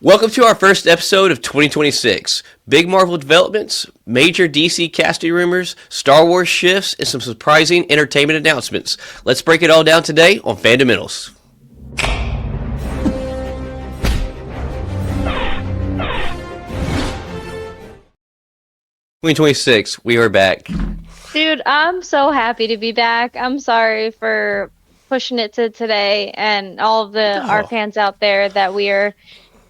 Welcome to our first episode of 2026. Big Marvel developments, major DC casting rumors, Star Wars shifts, and some surprising entertainment announcements. Let's break it all down today on Fundamentals. 2026, we are back. Dude, I'm so happy to be back. I'm sorry for pushing it to today and all of our fans out there that we are,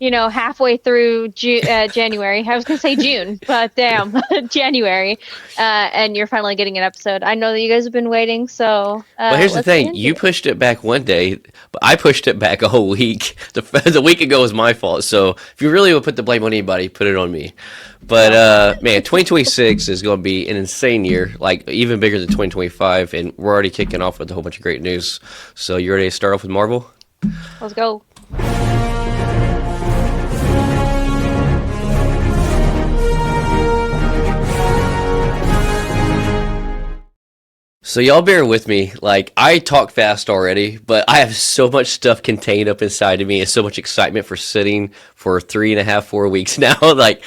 halfway through January. I was going to say June, but damn, January. And you're finally getting an episode. I know that you guys have been waiting, so... well, here's the thing. You pushed it back one day, but I pushed it back a whole week. The week ago was my fault, so if you really would put the blame on anybody, put it on me. But, man, 2026 is going to be an insane year, like even bigger than 2025, and we're already kicking off with a whole bunch of great news. So you ready to start off with Marvel? Let's go. So y'all bear with me. Like, I talk fast already, but I have so much stuff contained up inside of me and so much excitement for sitting for 3.5, 4 weeks now. Like,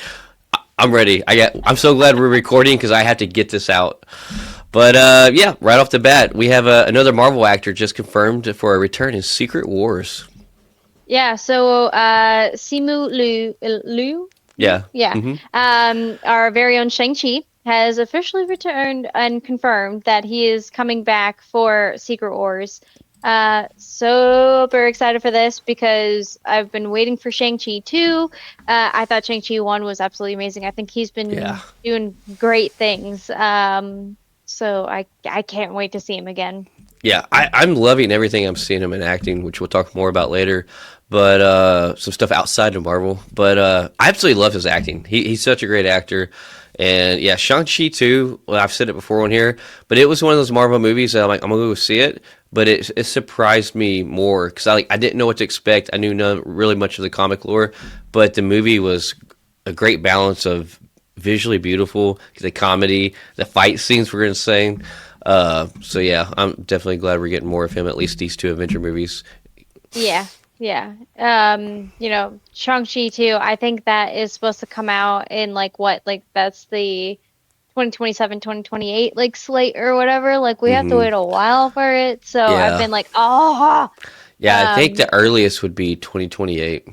I'm ready. I'm so glad we're recording because I have to get this out. But yeah, right off the bat, we have another Marvel actor just confirmed for a return in Secret Wars. Yeah, so Simu Liu? Yeah. Yeah. Mm-hmm. Our very own Shang-Chi has officially returned and confirmed that he is coming back for Secret Wars. Super excited for this because I've been waiting for Shang-Chi 2. I thought Shang-Chi 1 was absolutely amazing. I think he's been doing great things. So I can't wait to see him again. Yeah, I'm loving everything I'm seeing him in acting, which we'll talk more about later. But some stuff outside of Marvel. But I absolutely love his acting. He's such a great actor. And yeah, Shang-Chi 2, well, I've said it before on here, but it was one of those Marvel movies that I'm going to go see it. But it surprised me more because I didn't know what to expect. I knew really much of the comic lore, but the movie was a great balance of visually beautiful, the comedy, the fight scenes were insane. So yeah, I'm definitely glad we're getting more of him, at least these two Avenger movies. Yeah. Shang-Chi 2, I think that is supposed to come out in that's the 2027, 2028 slate or whatever. We have to wait a while for it. So yeah. I've been Yeah, I think the earliest would be 2028.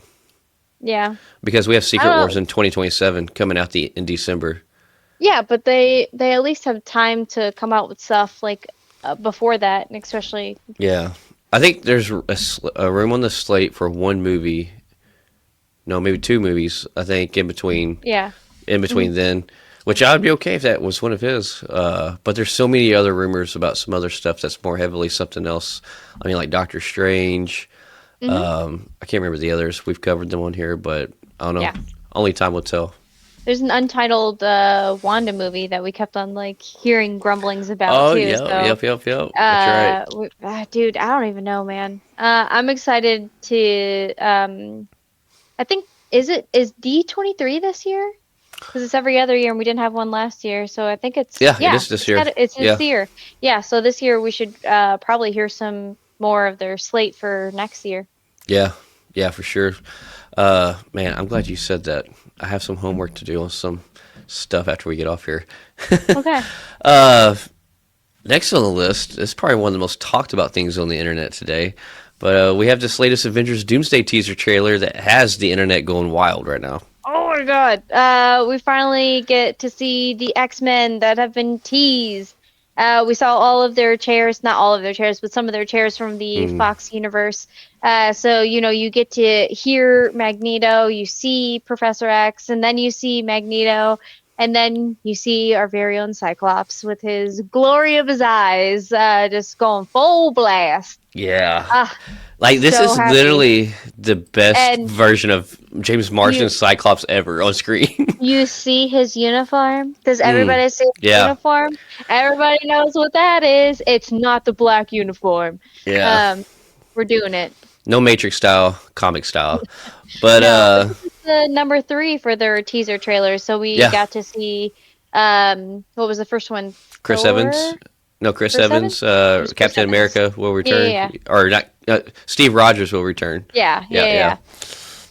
Yeah. Because we have Secret Wars in 2027 coming out in December. Yeah, but they at least have time to come out with stuff before that, and especially... Yeah. I think there's a room on the slate for one movie. No, maybe two movies, I think, in between. Yeah. In between then, which I would be okay if that was one of his. But there's so many other rumors about some other stuff that's more heavily something else. I mean, like Doctor Strange. I can't remember the others. We've covered them on here, but I don't know. Yeah. Only time will tell. There's an untitled Wanda movie that we kept on hearing grumblings about too. Yep. That's right. Dude, I don't even know, man. I'm excited to. I think is D23 this year? Because it's every other year, and we didn't have one last year, so I think it's it is this year. It's this year. Yeah, so this year we should probably hear some more of their slate for next year. Yeah, for sure. Man, I'm glad you said that. I have some homework to do on some stuff after we get off here. Okay. Next on the list is probably one of the most talked about things on the internet today. But we have this latest Avengers Doomsday teaser trailer that has the internet going wild right now. Oh my god. We finally get to see the X-Men that have been teased. We saw all of their chairs, not all of their chairs, but some of their chairs from the Fox universe. So, you get to hear Magneto, you see Professor X, and then you see Magneto, and then you see our very own Cyclops with his glory of his eyes, just going full blast. Yeah. This so is happy. Literally the best version of James Marsden's Cyclops ever on screen. You see his uniform? Does everybody see his uniform? Everybody knows what that is. It's not the black uniform. Yeah. We're doing it. No Matrix style, comic style. But this is the number 3 for their teaser trailer. So we got to see what was the first one? Chris Evans. No, Chris Evans. Captain America will return. Yeah. Or not. Steve Rogers will return. Yeah.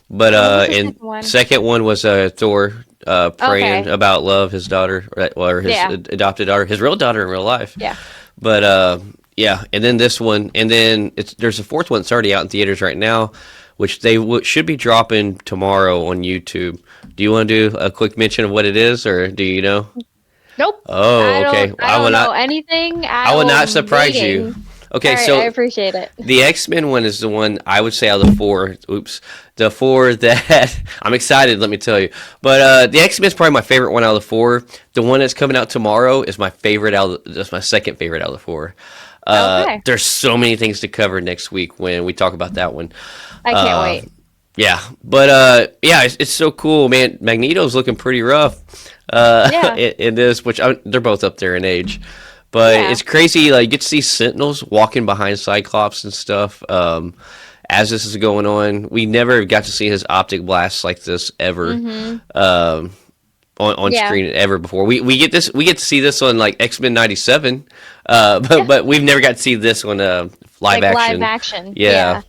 But What was the and second one? second one was Thor praying Okay. about love, his daughter, or his Yeah. adopted daughter, his real daughter in real life. Yeah. But yeah, and then this one, and then there's a fourth one that's already out in theaters right now, which they should be dropping tomorrow on YouTube. Do you want to do a quick mention of what it is, or do you know? Nope. Oh, okay. I will don't know not. anything. I will not I'm surprise you. waiting. Okay, All right, so I appreciate it. the X-Men one is the one I would say out of the four. Oops, the four that I'm excited. Let me tell you. But the X-Men is probably my favorite one out of the four. The one that's coming out tomorrow is my favorite that's my second favorite out of the four. Okay. There's so many things to cover next week when we talk about that one. I can't wait. Yeah, but yeah, it's so cool, man. Magneto's looking pretty rough. Yeah. in this, which they're both up there in age. But Yeah. it's crazy. Like, you get to see Sentinels walking behind Cyclops and stuff. As this is going on, we never got to see his optic blasts like this ever on Yeah. screen ever before. We get this. We get to see this on like X-Men '97, but we've never got to see this on live Like action. live action. Yeah.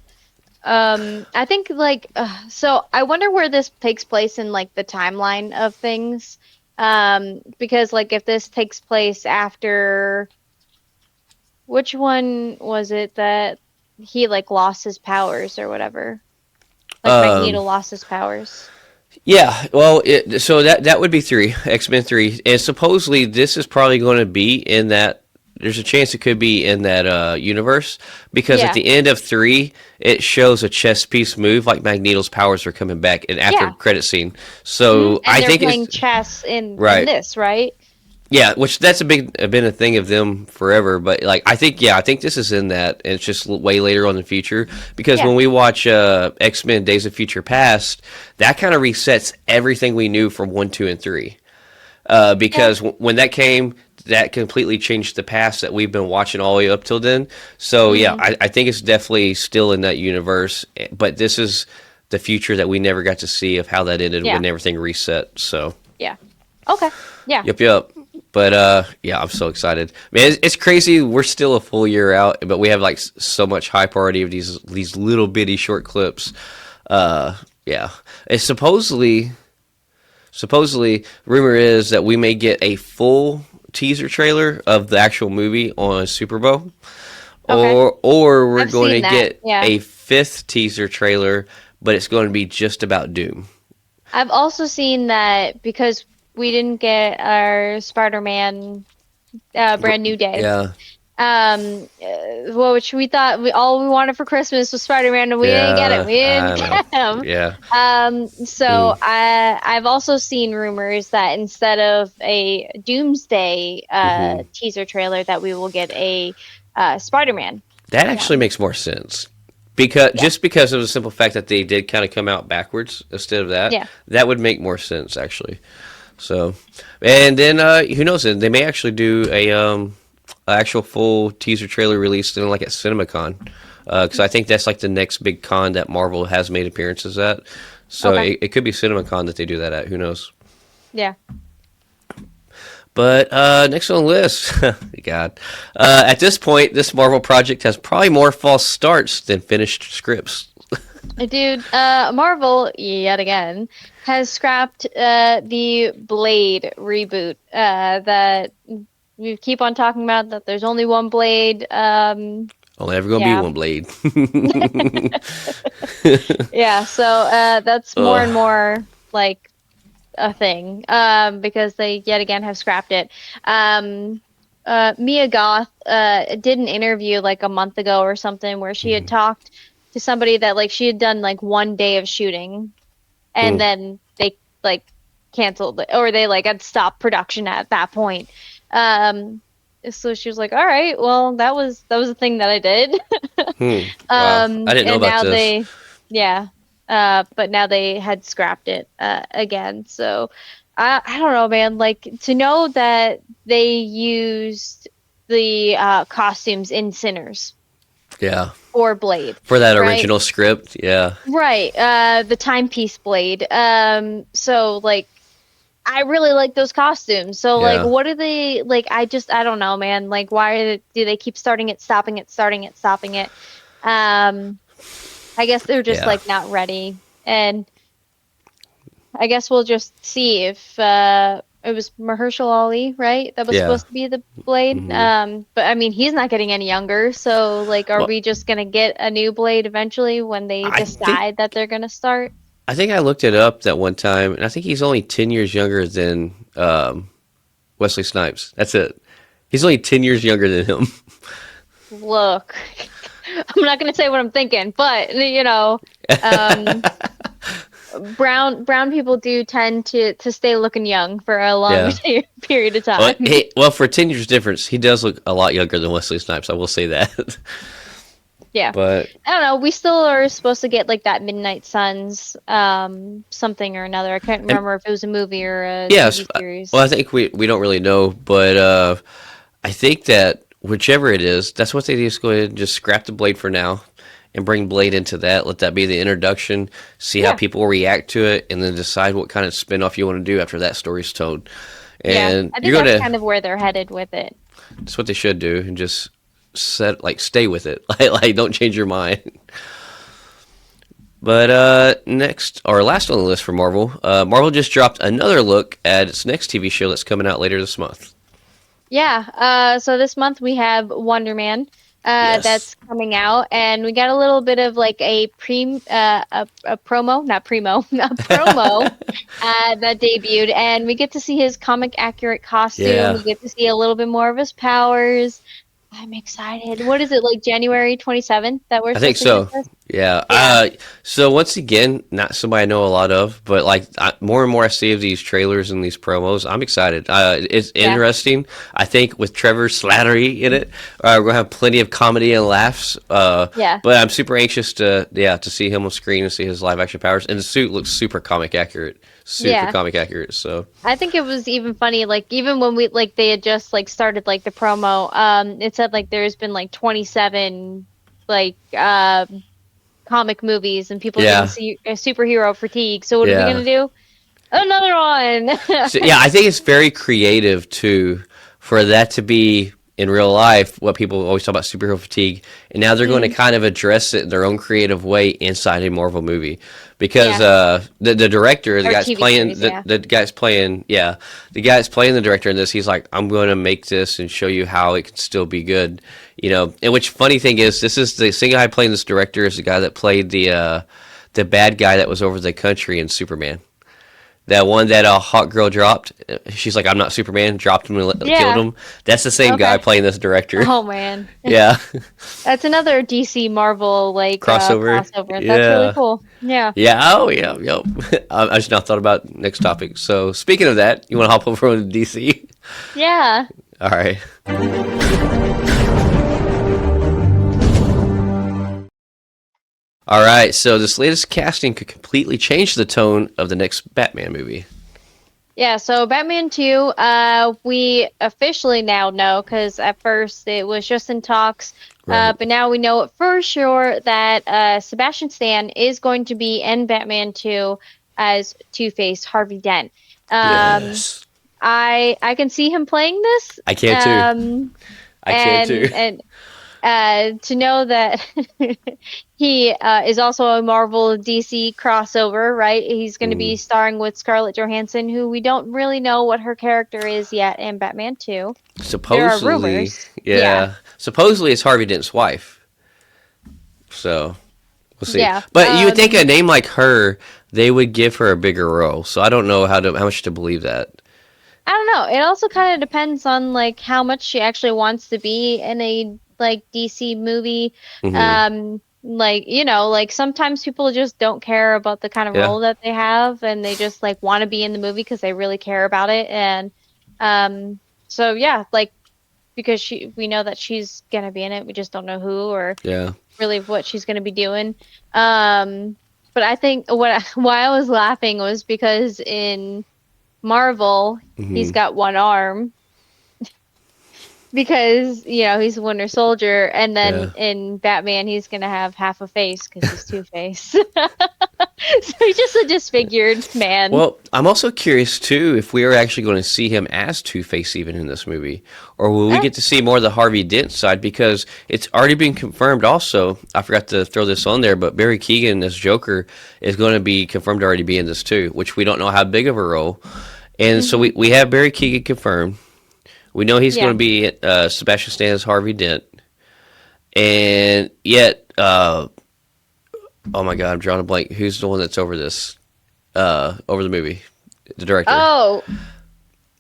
I think like so I wonder where this takes place in like the timeline of things. Because like if this takes place after, which one was it that he like lost his powers or whatever? Like Magneto lost his powers. Yeah, well, so that would be 3, X-Men 3, and supposedly this is probably going to be in that. There's a chance it could be in that universe, because Yeah. at the end of 3, it shows a chess piece move like Magneto's powers are coming back, and after Yeah. credit scene. So And I they're think playing it's chess in Right. this, right? yeah, which that's been a thing of them forever. But like I think this is in that, and it's just way later on in the future. Because Yeah. when we watch X-Men: Days of Future Past, that kind of resets everything we knew from 1, 2, and 3. Because when that came, that completely changed the past that we've been watching all the way up till then. So yeah, I think it's definitely still in that universe, but this is the future that we never got to see of how that ended Yeah. when everything reset. So Yeah. Okay. Yeah. yep. But yeah, I'm so excited, man. It's crazy. We're still a full year out, but we have like so much hype already of these little bitty short clips. Yeah, it's supposedly, rumor is that we may get a full teaser trailer of the actual movie on Super Bowl, Okay. or we're I've going to seen that, get yeah. a 5th teaser trailer, but it's going to be just about Doom. I've also seen that because we didn't get our Spider-Man Brand New Day. Yeah, Well, which we thought all we wanted for Christmas was Spider-Man, and we didn't get it. We I didn't know. get him. Yeah. So I've also seen rumors that instead of a Doomsday teaser trailer, that we will get a Spider-Man. That actually makes more sense, because just because of the simple fact that they did kind of come out backwards instead of that. Yeah. That would make more sense actually. So, and then who knows? They may actually do a actual full teaser trailer release then like at CinemaCon, because I think that's like the next big con that Marvel has made appearances at. So Okay. it could be CinemaCon that they do that at. Who knows? Yeah. But next on the list, God, at this point, this Marvel project has probably more false starts than finished scripts. Dude, Marvel, yet again, has scrapped the Blade reboot that we keep on talking about, that there's only one Blade. Only ever gonna be one Blade. Yeah, so that's more and more like a thing, because they yet again have scrapped it. Mia Goth did an interview like a month ago or something where she had talked to somebody that like she had done like one day of shooting, and then they like canceled it, or they like had stopped production at that point. So she was like, "All right, well, that was a thing that I did." Wow. I didn't know and about now this. but now they had scrapped it again. So I don't know, man. Like, to know that they used the costumes in Sinners Yeah. for Blade. For that Right. original script, yeah. Right, the timepiece Blade. So like, I really like those costumes. So Yeah. like, what are they like? I don't know, man. Like, why do they keep starting it, stopping it, starting it, stopping it? I guess they're just Yeah. like not ready And I guess we'll just see if it was Mahershala Ali, right? That was Yeah. supposed to be the Blade. But I mean, he's not getting any younger, so like, are Well, we just gonna get a new Blade eventually when they I think decide that they're gonna start? I looked it up that one time, and I think he's only 10 years younger than Wesley Snipes. That's it. He's only 10 years younger than him. Look, I'm not gonna say what I'm thinking, but you know, um, brown people do tend to stay looking young for a long Yeah. period of Well, time. well, for 10 years difference, he does look a lot younger than Wesley Snipes. I will say that. Yeah. But I don't know. We still are supposed to get like that Midnight Suns, something or another. I can't remember if it was a movie or a yes, TV series. well, I think we don't really know, but I think that whichever it is, that's what they do is go ahead and just scrap the Blade for now and bring Blade into that. Let that be the introduction, see how Yeah. people react to it, and then decide what kind of spin-off you want to do after that story's told. Yeah, And I think you're that's gonna kind of where they're headed with it. that's what they should do, and just stay with it. Like don't change your mind. But next, or last on the list for Marvel, Marvel just dropped another look at its next TV show that's coming out later this month. Yeah, so this month we have Wonder Man Yes. that's coming out, and we got a little bit of like a promo, not primo, a promo that debuted, and we get to see his comic accurate costume. Yeah. We get to see a little bit more of his powers. I'm excited. What is it, like January 27th that we're I think supposed to so. get this? Yeah. Yeah. So once again, not somebody I know a lot of, but like more and more I see of these trailers and these promos, I'm excited. It's Yeah. interesting. I think with Trevor Slattery in it, we're gonna have plenty of comedy and laughs. Yeah. But I'm super anxious to see him on screen and see his live action powers. And the suit looks super comic accurate. Super Yeah. comic accurate. So I think it was even funny, like even when we like they had just like started like the promo, it said like there's been like 27 like comic movies and people Yeah. getting superhero fatigue. So what are we Yeah. gonna do? Another one. So, yeah, I think it's very creative too for that to be in real life what people always talk about superhero fatigue, and now they're going to kind of address it in their own creative way inside a Marvel movie because the director, the Or guy's TV playing series, yeah. the guy's playing the guy's playing the director in this. He's like, I'm going to make this and show you how it can still be good, you know. And which funny thing is, this is the same guy playing this director is the guy that played the bad guy that was over the country in Superman. That one that Hawk Girl dropped, she's like, I'm not Superman, dropped him and Yeah. killed him. That's the same guy Okay. playing this director. Oh man, Yeah. that's another DC Marvel like Crossover. crossover. That's Yeah. really cool. Yeah. Yeah. Oh, yeah. Yep. I just now thought about next topic. So, speaking of that, you want to hop over to DC? Yeah. All right. All right. So, this latest casting could completely change the tone of the next Batman movie. Yeah, so Batman 2, we officially now know, because at first it was just in talks, Right. but now we know it for sure that Sebastian Stan is going to be in Batman 2 as Two-Face Harvey Dent. Yes. I can see him playing this. I can too. I can too. And to know that he is also a Marvel DC crossover, right? He's going to be starring with Scarlett Johansson, who we don't really know what her character is yet in Batman 2. Supposedly, There are rumors. Yeah. Supposedly, it's Harvey Dent's wife. So we'll see. Yeah, But you would think a name like her, they would give her a bigger role. So I don't know how much to believe that. I don't know. It also kind of depends on like how much she actually wants to be in a like DC movie. Like, you know, like sometimes people just don't care about the kind of role that they have, and they just like want to be in the movie because they really care about it. And so yeah, like because we know that she's gonna be in it, we just don't know who or really what she's gonna be doing. But I think why I was laughing was because in Marvel, he's got one arm. because he's Winter Soldier, and then Yeah. in Batman he's gonna have half a face because he's Two-Face. So he's just a disfigured man. Well, I'm also curious too if we are actually going to see him as Two-Face even in this movie, or will we Eh, get to see more of the Harvey Dent side? Because it's already been confirmed. Also, I forgot to throw this on there, but Barry Keoghan as Joker is going to be confirmed to already be in this too, which we don't know how big of a role. And so hmm we have Barry Keoghan confirmed. We know he's going Yeah. to be Sebastian Stan as Harvey Dent, and yet, oh my God, I'm drawing a blank. Who's the one that's over this? Over the movie, the director. Oh,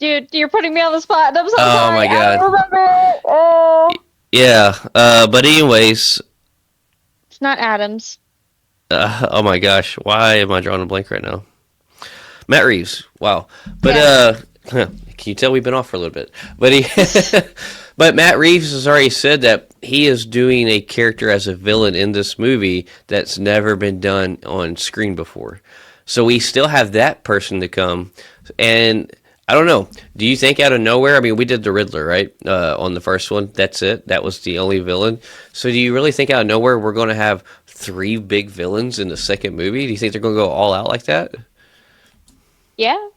dude, you're putting me on the spot. I'm so Oh sorry. my I don't God. remember. Oh, Yeah. But anyways, it's not Adams. oh my gosh, why am I drawing a blank right now? Matt Reeves. Wow. But Yeah. can you tell we've been off for a little bit? But but Matt Reeves has already said that he is doing a character as a villain in this movie that's never been done on screen before. So we still have that person to come, and I don't know. Do you think out of nowhere? I mean, we did the Riddler, right? On the first one, that's it. That was the only villain. So do you really think out of nowhere we're going to have three big villains in the second movie? Do you think they're going to go all out like that? Yeah.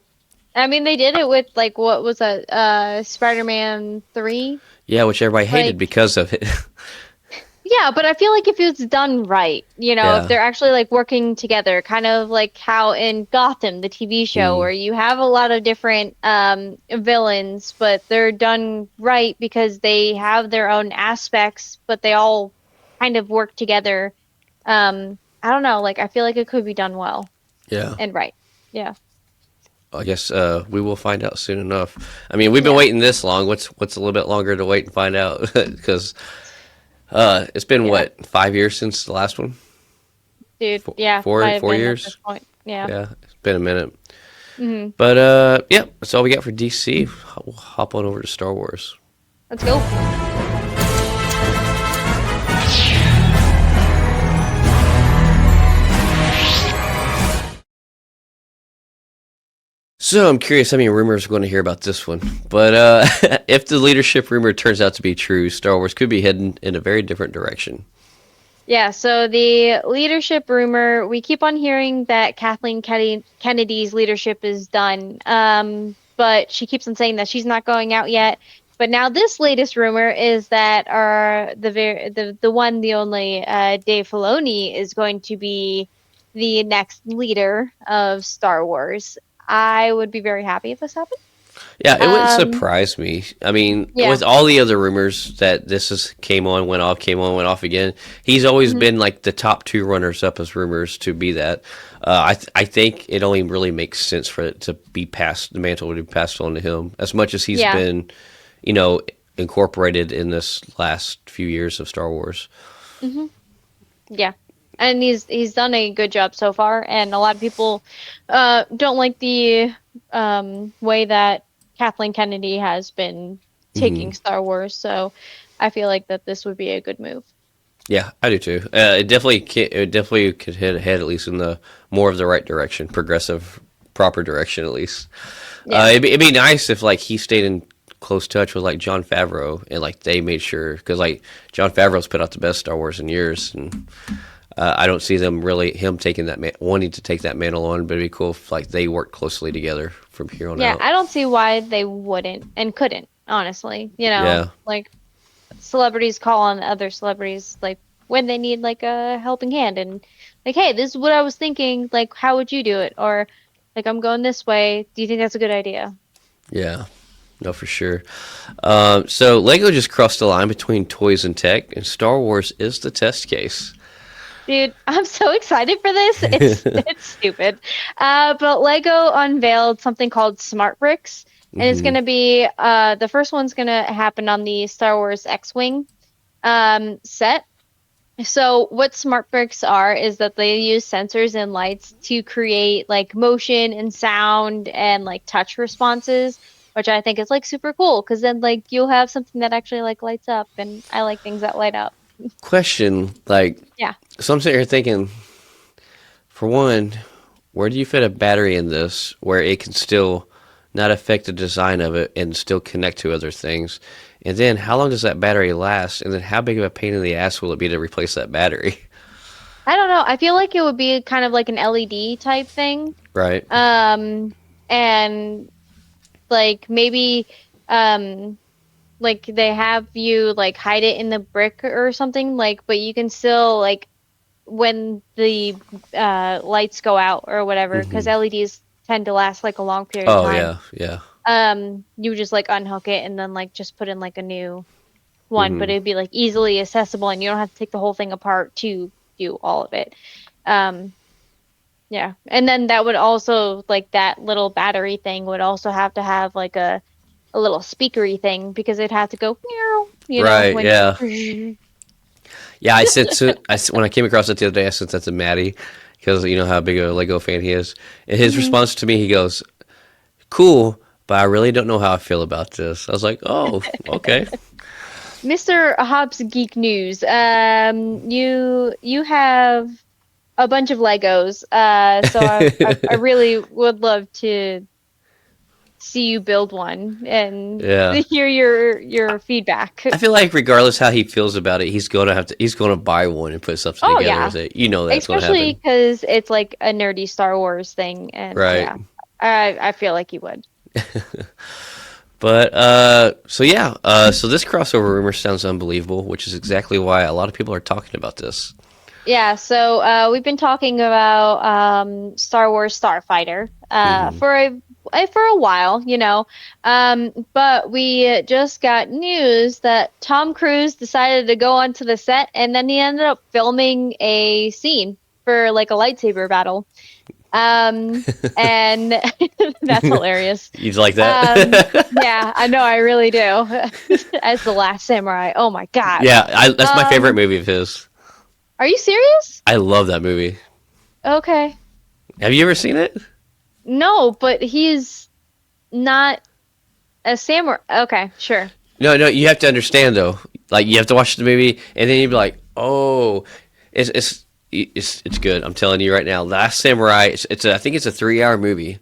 I mean, they did it with like what was that? Spider-Man 3. Yeah, which everybody hated Like, because of it. yeah, but I feel like if it's done right, if Yeah. they're actually like working together, kind of like how in Gotham, the TV show, Mm, where you have a lot of different villains, but they're done right because they have their own aspects, but they all kind of work together. I don't know, like I feel like it could be done well yeah. and right. Yeah. I guess we will find out soon enough. I mean, we've been Yeah. waiting this long. What's a little bit longer to wait and find out? Because it's been Yeah. what 5 years since the last one? Dude, Four, yeah, four, might have four been at this years. point. Yeah. Yeah, it's been a minute. hmm But yeah, that's all we got for DC. We'll hop on over to Star Wars. Let's go. So I'm curious how many rumors we're going to hear about this one. But if the leadership rumor turns out to be true, Star Wars could be heading in a very different direction. Yeah, so the leadership rumor, we keep on hearing that Kennedy's leadership is done, but she keeps on saying that she's not going out yet. But now this latest rumor is that the one, the only Dave Filoni is going to be the next leader of Star Wars. I would be very happy if this happened. Yeah, it wouldn't Um, surprise me. I mean, yeah. with all the other rumors that this is came on, went off, came on, went off again, he's always Mhm. been like the top two runners up as rumors to be that. I think it only really makes sense for it to be passed, the mantle to be passed on to him, as much as he's Yeah. been, you know, incorporated in this last few years of Star Wars. hmm Yeah. And he's done a good job so far, and a lot of people don't like the way that Kathleen Kennedy has been taking Hmm. Star Wars. So I feel like that this would be a good move. Yeah, I do too. It definitely could hit ahead at least in the more of the right direction, progressive, proper direction at least. Yeah. It'd be nice if like he stayed in close touch with like John Favreau and like they made sure because like John Favreau's put out the best Star Wars in years, and I don't see them really him taking that wanting to take that mantle on. But it'd be cool if like they work closely together from here on Yeah, out. I don't see why they wouldn't and couldn't, honestly. Yeah, Like celebrities call on other celebrities like when they need like a helping hand and like, hey, this is what I was thinking, like how would you do it? Or like I'm going this way. Do you think that's a good idea? yeah, no, for sure. So Lego just crossed the line between toys and tech, and Star Wars is the test case. Dude, I'm so excited for this. It's stupid. But Lego unveiled something called Smart Bricks, and it's Hmm. gonna be the first one's gonna happen on the Star Wars X-Wing set. So what smart bricks are is that they use sensors and lights to create like motion and sound and like touch responses, which I think is like super cool because then like you'll have something that actually like lights up, and I like things that light up. Question, like, Yeah. so I'm sitting here thinking, for one, where do you fit a battery in this where it can still not affect the design of it, and still connect to other things? And then how long does that battery last? And then how big of a pain in the ass will it be to replace that battery? I don't know. I feel like it would be kind of like an LED type thing. Right. And like maybe like they have you like hide it in the brick or something, like, but you can still like when the lights go out or whatever, because LEDs tend to last like a long period of time. You just like unhook it and then like just put in like a new one, but it'd be like easily accessible and you don't have to take the whole thing apart to do all of it. Yeah, and then that would also, like, that little battery thing would also have to have like a little speakery thing, because it'd have to go meow, you Right, know, when yeah. Yeah, I sent to when I came across it the other day, I sent that to Maddie because you know how big a Lego fan he is. And his response to me, he goes, "Cool, but I really don't know how I feel about this." I was like, "Oh, okay." Mr. Hobbs Geek News, you have a bunch of Legos, so I really would love to see you build one and hear your feedback. I feel like regardless how he feels about it, he's gonna buy one and put something together with it. You know that's gonna happen. Especially because it's like a nerdy Star Wars thing, and yeah, I feel like you would. But so this crossover rumor sounds unbelievable, which is exactly why a lot of people are talking about this. Yeah, so we've been talking about Star Wars Starfighter for a while, you know, but we just got news that Tom Cruise decided to go onto the set, and then he ended up filming a scene for like a lightsaber battle. And that's hilarious. You like that? Yeah, I know, I really do. As The Last Samurai. Oh my God. Yeah, that's my favorite movie of his. Are you serious? I love that movie. Okay. Have you ever seen it? No, but he's not a samurai. Okay, sure. No, you have to understand though. Like you have to watch the movie, and then you'd be like, "Oh, it's good." I'm telling you right now, Last Samurai. I think it's a 3-hour movie,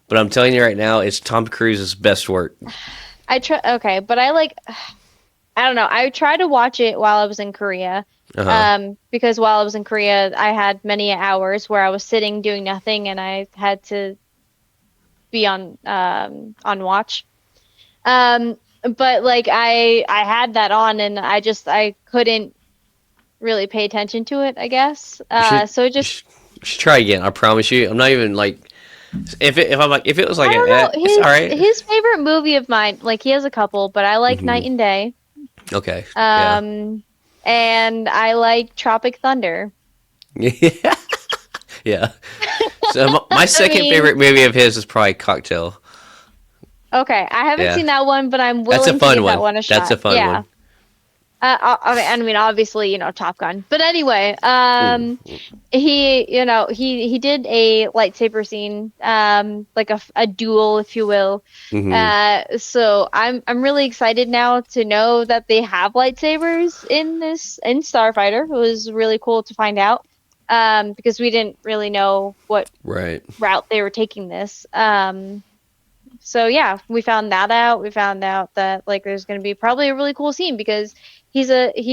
but I'm telling you right now, it's Tom Cruise's best work. Okay, but I don't know. I tried to watch it while I was in Korea. Because while I was in Korea, I had many hours where I was sitting doing nothing, and I had to be on watch. But like I had that on, and I couldn't really pay attention to it, I guess. So it just you should try again. I promise you. I'm not even like if it was like it's all right. His favorite movie of mine, like he has a couple, but I like Night and Day. Okay. And I like Tropic Thunder. Yeah. Yeah. So my second favorite movie of his is probably Cocktail. Okay, I haven't seen that one, but I'm willing to give that one a shot. That's a fun one. I mean, obviously, you know, Top Gun. But anyway, he did a lightsaber scene, like a duel, if you will. So I'm really excited now to know that they have lightsabers in Starfighter. It was really cool to find out, because we didn't really know what route they were taking this. So yeah, we found that out. We found out that like there's going to be probably a really cool scene because he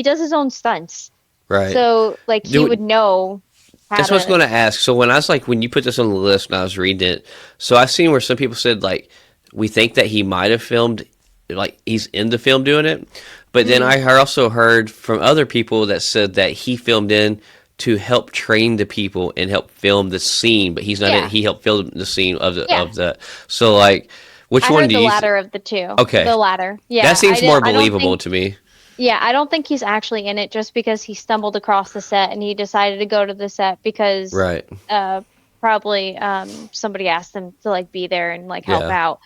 does his own stunts. Right. So like he would know. That's what I was going to ask. So when you put this on the list and I was reading it, so I've seen where some people said like we think that he might have filmed, like he's in the film doing it, but then I also heard from other people that said that he filmed in to help train the people and help film the scene, but he's not in. He helped film the scene of the. So like, which one do you? The latter of the two. Okay. The latter. Yeah. That seems more believable to me. Yeah, I don't think he's actually in it just because he stumbled across the set and he decided to go to the set because probably somebody asked him to like be there and like help out.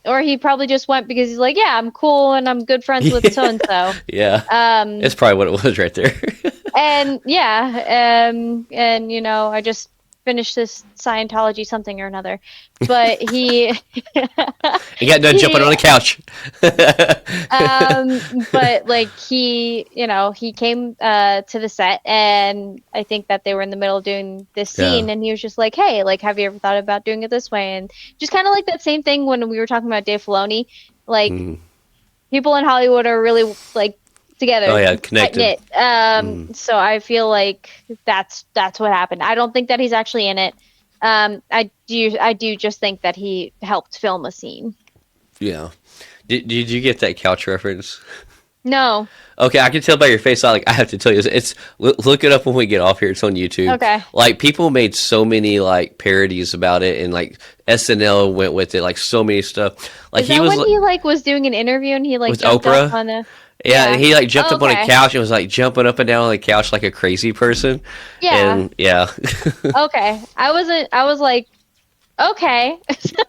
Or he probably just went because he's like, yeah, I'm cool and I'm good friends with so and so. Yeah. It's probably what it was right there. And you know, I just finish this Scientology something or another. But he He got done jumping on the couch. but like he came to the set, and I think that they were in the middle of doing this scene, Yeah. and he was just like, hey, like, have you ever thought about doing it this way? And just kind of like that same thing when we were talking about Dave Filoni, like people in Hollywood are really like together. Oh yeah, connected. So I feel like that's what happened. I don't think that he's actually in it. I do just think that he helped film a scene. Yeah. Did you get that couch reference? No. Okay, I can tell by your face. I have to tell you, it's look it up when we get off here. It's on YouTube. Okay. Like people made so many like parodies about it, and like SNL went with it, like so many stuff. Like Is that when he like was doing an interview and he like with jumped Oprah? up on a Yeah, he like jumped up on a okay. couch and was like jumping up and down on the couch like a crazy person. Yeah. And yeah. Okay. I was like, okay.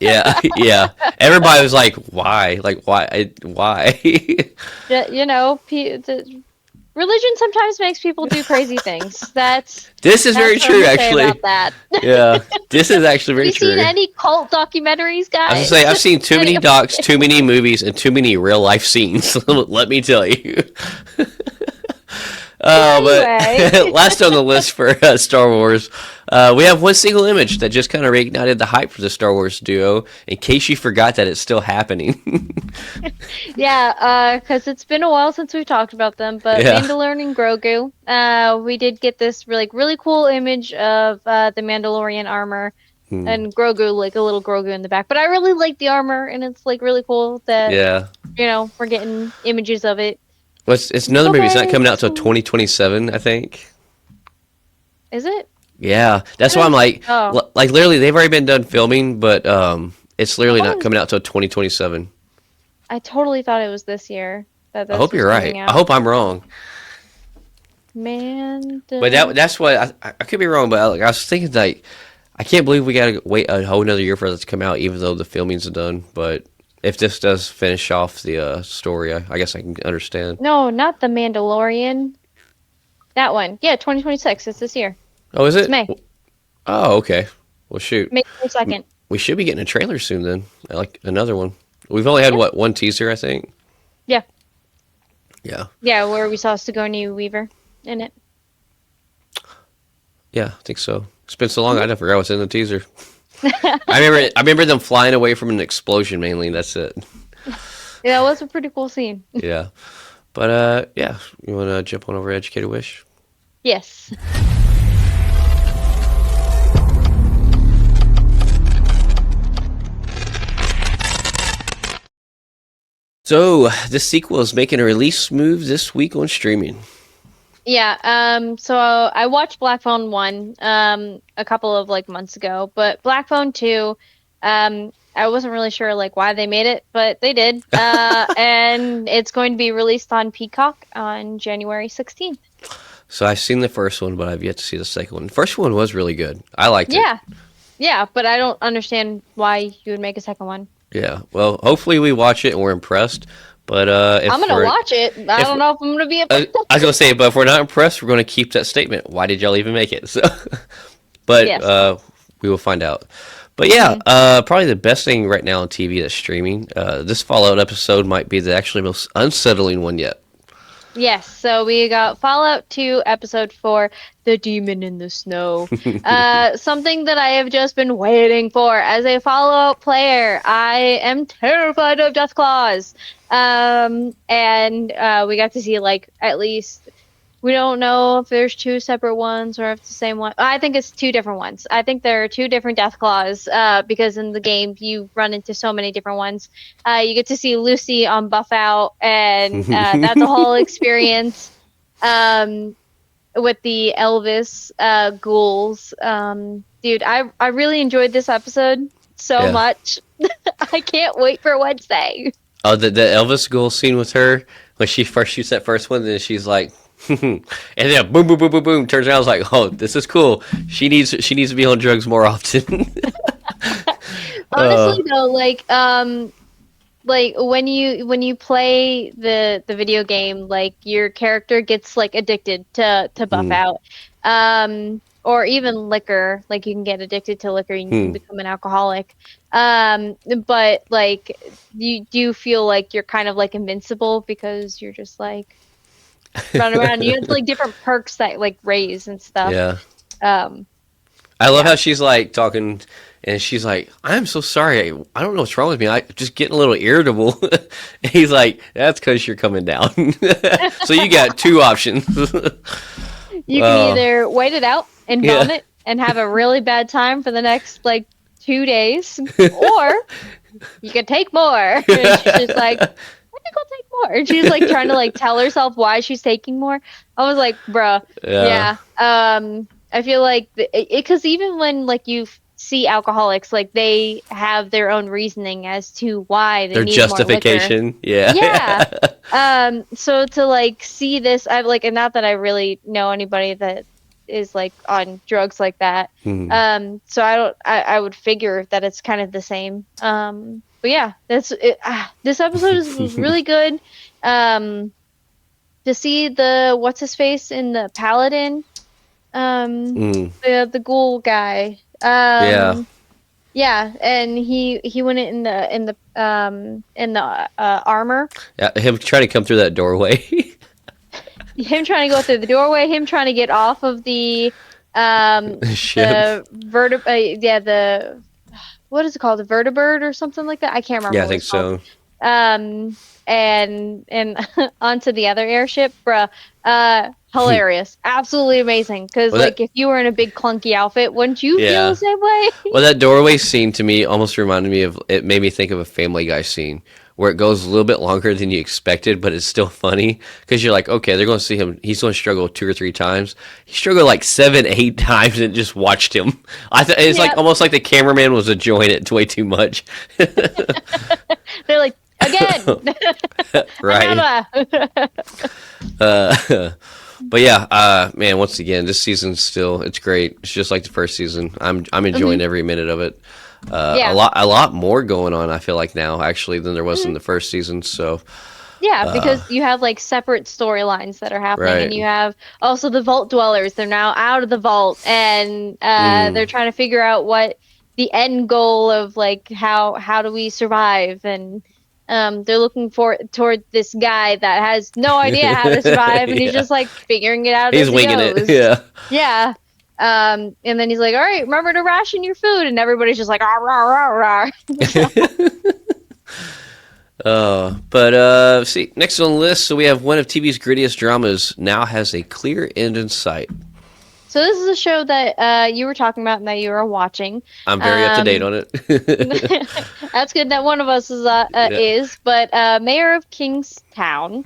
Yeah, yeah. Everybody was like, "Why? Like, why? Why?" You know, religion sometimes makes people do crazy things. This is very what I'm true, gonna say actually. about that. Yeah, this is actually very Have you true. seen any cult documentaries, guys? I was gonna say I've seen too many docs, too many movies, and too many real life scenes. Let me tell you. Anyway. But last on the list for Star Wars, we have one single image that just kind of reignited the hype for the Star Wars duo. In case you forgot that it's still happening. Yeah, because it's been a while since we've talked about them. But Yeah. Mandalorian and Grogu, we did get this really cool image of the Mandalorian armor. And Grogu, like a little Grogu in the back. But I really like the armor, and it's like really cool that Yeah. we're getting images of it. Well, it's another movie. It's not Okay. coming out till 2027, I think. Is it? Yeah, that's why I'm like, Oh. like literally, they've already been done filming, but it's literally not coming out till 2027. I totally thought it was this year. I hope you're right. I hope I'm wrong. Man. But that's what I could be wrong, but like, I was thinking like, I can't believe we gotta wait a whole another year for it to come out, even though the filming's done. But if this does finish off the story, I guess I can understand. No, not the Mandalorian. That one. Yeah, 2026. It's this year. Oh, is it? It's May. Oh, okay. Well, shoot. May 2nd. We should be getting a trailer soon then. Like another one. We've only had what, one teaser, I think. Yeah. Yeah. Yeah, where we saw Sigourney Weaver in it. Yeah, I think so. It's been so long, I forgot what's in the teaser. I remember them flying away from an explosion mainly. That's it. Yeah, that was a pretty cool scene. Yeah. But yeah, you want to jump on over Educated Wish? Yes. So, this sequel is making a release move this week on streaming. Yeah, so I watched Black Phone 1 a couple of like months ago, but Black Phone 2, I wasn't really sure like why they made it, but they did. And it's going to be released on Peacock on January 16th. So, I've seen the first one, but I've yet to see the second one. The first one was really good. I liked it. Yeah. Yeah, but I don't understand why you would make a second one. Yeah. Well, hopefully we watch it and we're impressed. But if I'm gonna watch it. I don't know if I'm gonna be. I was gonna say, but if we're not impressed, we're gonna keep that statement. Why did y'all even make it? So, but Yes. We will find out. But yeah, probably the best thing right now on TV that's streaming. This Fallout episode might be the actually most unsettling one yet. Yes, so we got Fallout 2 episode 4, The Demon in the Snow. Something that I have just been waiting for as a Fallout player. I am terrified of Deathclaws. And we got to see like at least, we don't know if there's two separate ones or if it's the same one. I think it's two different ones. I think there are two different Deathclaws because in the game you run into so many different ones. You get to see Lucy on Buff Out, and that's a whole experience with the Elvis ghouls. Dude, I really enjoyed this episode so much. I can't wait for Wednesday. Oh, the Elvis ghoul scene with her when she first shoots that first one, then she's like, and then boom, boom, boom, boom, boom. Turns around, I was like, oh, this is cool. She needs to be on drugs more often. Honestly, though, like when you play the video game, like your character gets like addicted to Buff Out. or even liquor. Like you can get addicted to liquor and you can become an alcoholic. But like you do feel like you're kind of like invincible because you're just like running around. You have like different perks that like raise and stuff. Yeah. Um, I love how she's like talking, and she's like, "I'm so sorry. I don't know what's wrong with me. I just getting a little irritable." And he's like, "That's because you're coming down." So you got two options. You can either wait it out and vomit and have a really bad time for the next like 2 days, or you can take more. And she's just like, "I think I'll take more." And she's like trying to like tell herself why she's taking more. I was like, "Bruh, yeah." I feel like because even when like you see alcoholics, like they have their own reasoning as to why they Their need justification. More liquor. Yeah. So to like see this, I've like, and not that I really know anybody that is like on drugs like that. So I would figure that it's kind of the same. But yeah, that's it. This episode was really good. To see the what's his face in the Paladin. The ghoul guy. Yeah, and he went in the armor. Yeah, him trying to come through that doorway. Him trying to go through the doorway. Him trying to get off of the ship. The what is it called? The vertibird or something like that. I can't remember. Yeah, I think so. And onto the other airship, bruh. Hilarious, absolutely amazing. Because like, if you were in a big clunky outfit, wouldn't you feel the same way? Well, that doorway scene to me almost reminded me of. It made me think of a Family Guy scene where it goes a little bit longer than you expected, but it's still funny because you're like, okay, they're going to see him. He's going to struggle 2 or 3 times. He struggled like 7, 8 times and just watched him. It's like almost like the cameraman was enjoying it way too much. They're like, again, right? But yeah, man, once again, this season's it's great. It's just like the first season. I'm enjoying every minute of it. A lot more going on, I feel like now actually than there was in the first season. So because you have like separate storylines that are happening, and you have also the vault dwellers. They're now out of the vault, and they're trying to figure out what the end goal of like how do we survive, and they're looking toward this guy that has no idea how to survive, and he's just like figuring it out. He's winging it. Yeah. And then he's like, "All right, remember to ration your food," and everybody's just like, "Rah, rah, rah, rah." But see, next on the list, so we have one of TV's grittiest dramas now has a clear end in sight. So this is a show that you were talking about and that you were watching. I'm very up to date on it. That's good that one of us is. But Mayor of Kingstown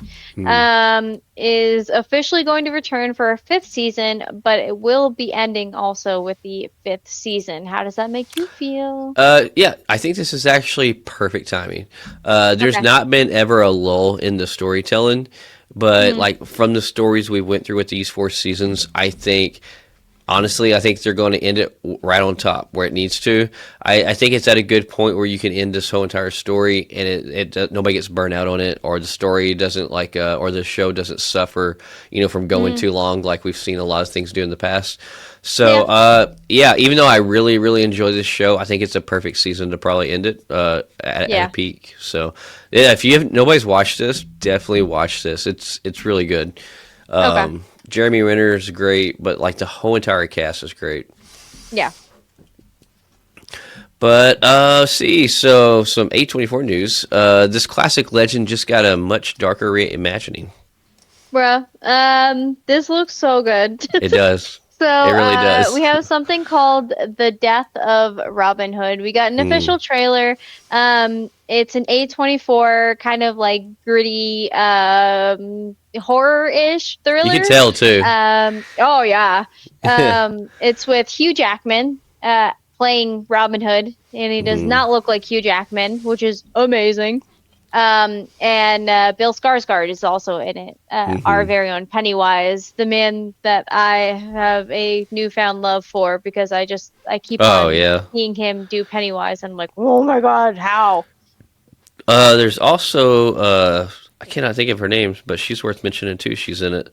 is officially going to return for a 5th season, but it will be ending also with the 5th season. How does that make you feel? Yeah, I think this is actually perfect timing. There's not been ever a lull in the storytelling. But like from the stories we went through with these 4 seasons, I think they're going to end it right on top where it needs to. I think it's at a good point where you can end this whole entire story and it nobody gets burned out on it, or the story doesn't or the show doesn't suffer, from going too long like we've seen a lot of things do in the past. So even though I really, really enjoy this show, I think it's a perfect season to probably end it at a peak. So yeah, if nobody's watched this, definitely watch this. It's really good. Jeremy Renner is great, but like the whole entire cast is great. Yeah. But so some A24 news. This classic legend just got a much darker reimagining. Bruh, this looks so good. It does. So it really does. We have something called The Death of Robin Hood. We got an official trailer. It's an A24 kind of like gritty horror-ish thriller. You can tell too. Oh yeah. It's with Hugh Jackman playing Robin Hood, and he does not look like Hugh Jackman, which is amazing. And Bill Skarsgård is also in it. Our very own Pennywise, the man that I have a newfound love for because I keep seeing him do Pennywise, and I'm like, oh my god, how? There's also I cannot think of her name, but she's worth mentioning too. She's in it.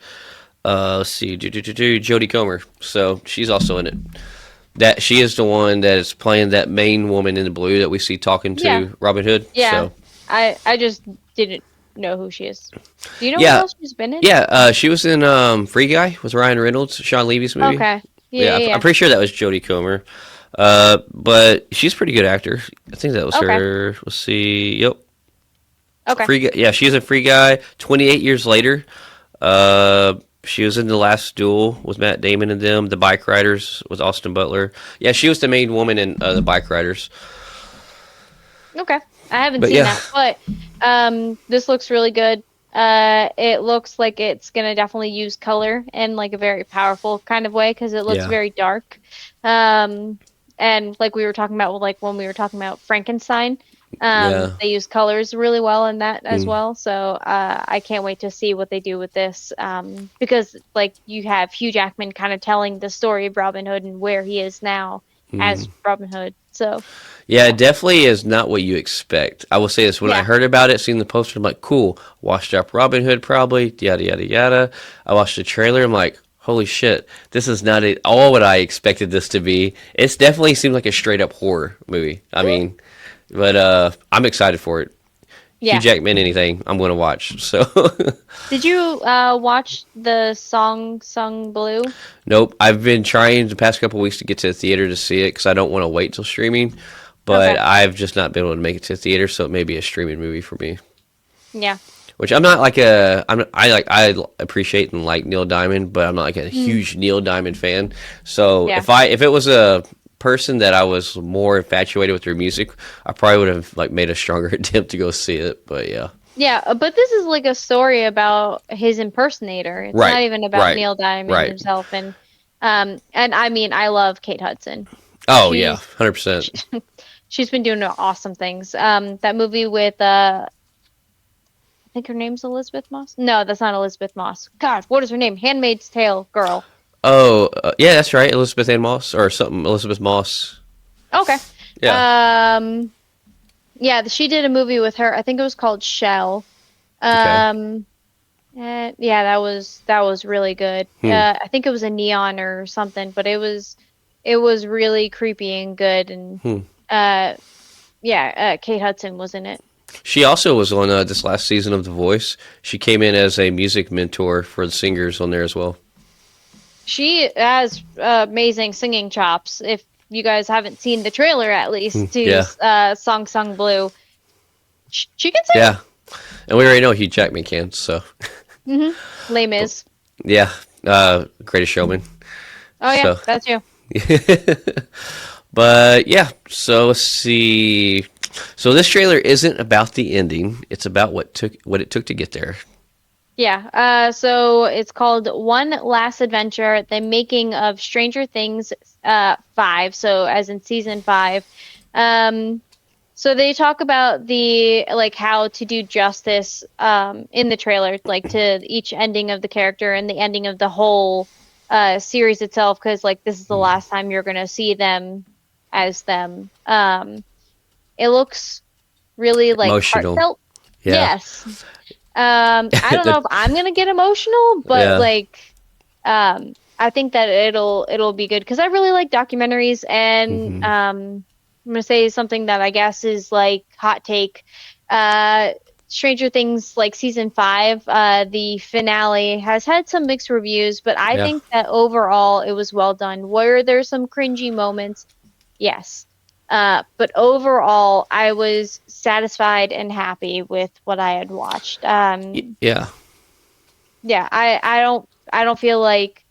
Let's see, Jodie Comer. So she's also in it. That she is the one that is playing that main woman in the blue that we see talking to Yeah. Robin Hood. Yeah. So. I just didn't know who she is. Do you know Yeah. what else she's been in? Yeah, she was in Free Guy with Ryan Reynolds, Sean Levy's movie. Okay. Yeah, Yeah. I'm pretty sure that was Jodie Comer. But she's a pretty good actor. I think that was Okay. her. Let's see. Yep. Okay. Free Guy. Yeah, she's a Free Guy. 28 years later. She was in The Last Duel with Matt Damon and them. The Bike Riders with Austin Butler. Yeah, she was the main woman in The Bike Riders. Okay. I haven't But seen yeah. that, but this looks really good. It looks like it's gonna definitely use color in like a very powerful kind of way because it looks Yeah. very dark. And like we were talking about, like when we were talking about Frankenstein, Yeah. they use colors really well in that as well. So I can't wait to see what they do with this because like you have Hugh Jackman kind of telling the story of Robin Hood and where he is now as Robin Hood. So Yeah, it definitely is not what you expect. I will say this: when I Yeah. heard about it, seen the poster, I'm like, "Cool, washed up Robin Hood, probably." Yada yada yada. I watched the trailer. I'm like, "Holy shit! This is not at all what I expected this to be." It's definitely seemed like a straight up horror movie. I mean, but I'm excited for it. yeah. Hugh Jackman, anything I'm going to watch. So, Did you watch the song Sung Blue? nope. I've been trying the past couple weeks to get to the theater to see it because I don't want to wait till streaming. But Okay. I've just not been able to make it to the theater, so it may be a streaming movie for me. Yeah. Which I'm not like a I appreciate and like Neil Diamond, but I'm not like a huge Neil Diamond fan. So Yeah. if it was a person that I was more infatuated with their music, I probably would have like made a stronger attempt to go see it. But yeah, Yeah, but this is like a story about his impersonator. It's Right, not even about right, Neil Diamond right. himself. And I mean, I love Kate Hudson. oh She's- yeah, 100%. She's been doing awesome things. That movie with I think her name's Elizabeth Moss. No, that's not Elizabeth Moss. God, what is her name? Handmaid's Tale girl. Oh yeah, that's right, Elizabeth Ann Moss or something. Elizabeth Moss. Okay. Yeah. Yeah, she did a movie with her. I think it was called Shell. Yeah, that was really good. I think it was a neon or something, but it was really creepy and good. And Kate Hudson was in it. She also was on this last season of The Voice. She came in as a music mentor for the singers on there as well. She has amazing singing chops. If you guys haven't seen the trailer, at least to Song Sung Blue, she can sing. Yeah, and we already know Hugh Jackman can. So Les Mis. yeah, Greatest Showman. Oh yeah, So- that's you. But yeah, so let's see. So this trailer isn't about the ending; it's about what it took to get there. Yeah. So it's called One Last Adventure: The Making of Stranger Things 5. So as in season 5. So they talk about the like how to do justice in the trailer, like to each ending of the character and the ending of the whole series itself, because like this is the last time you're gonna see them as them. It looks really like Emotional. heartfelt. Yeah. Yes. I don't know if I'm gonna get emotional, but Yeah. like, I think that it'll be good because I really like documentaries, and I'm gonna say something that I guess is like hot take. Stranger Things, like season 5, the finale has had some mixed reviews, but I Yeah. think that overall it was well done. Were there some cringy moments? Yes. But overall, I was satisfied and happy with what I had watched. Yeah. Yeah, I don't feel like,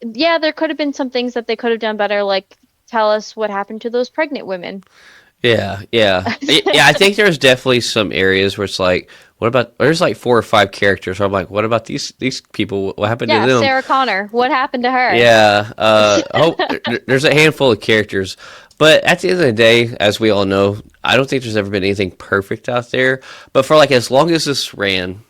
yeah, there could have been some things that they could have done better, like tell us what happened to those pregnant women. Yeah, yeah, yeah. I think there's definitely some areas where it's like, what about? There's like 4 or 5 characters. Where I'm like, what about these people? What happened Yeah, to them? Sarah Connor, what happened to her? Yeah. There's a handful of characters, but at the end of the day, as we all know, I don't think there's ever been anything perfect out there. But for like as long as this ran,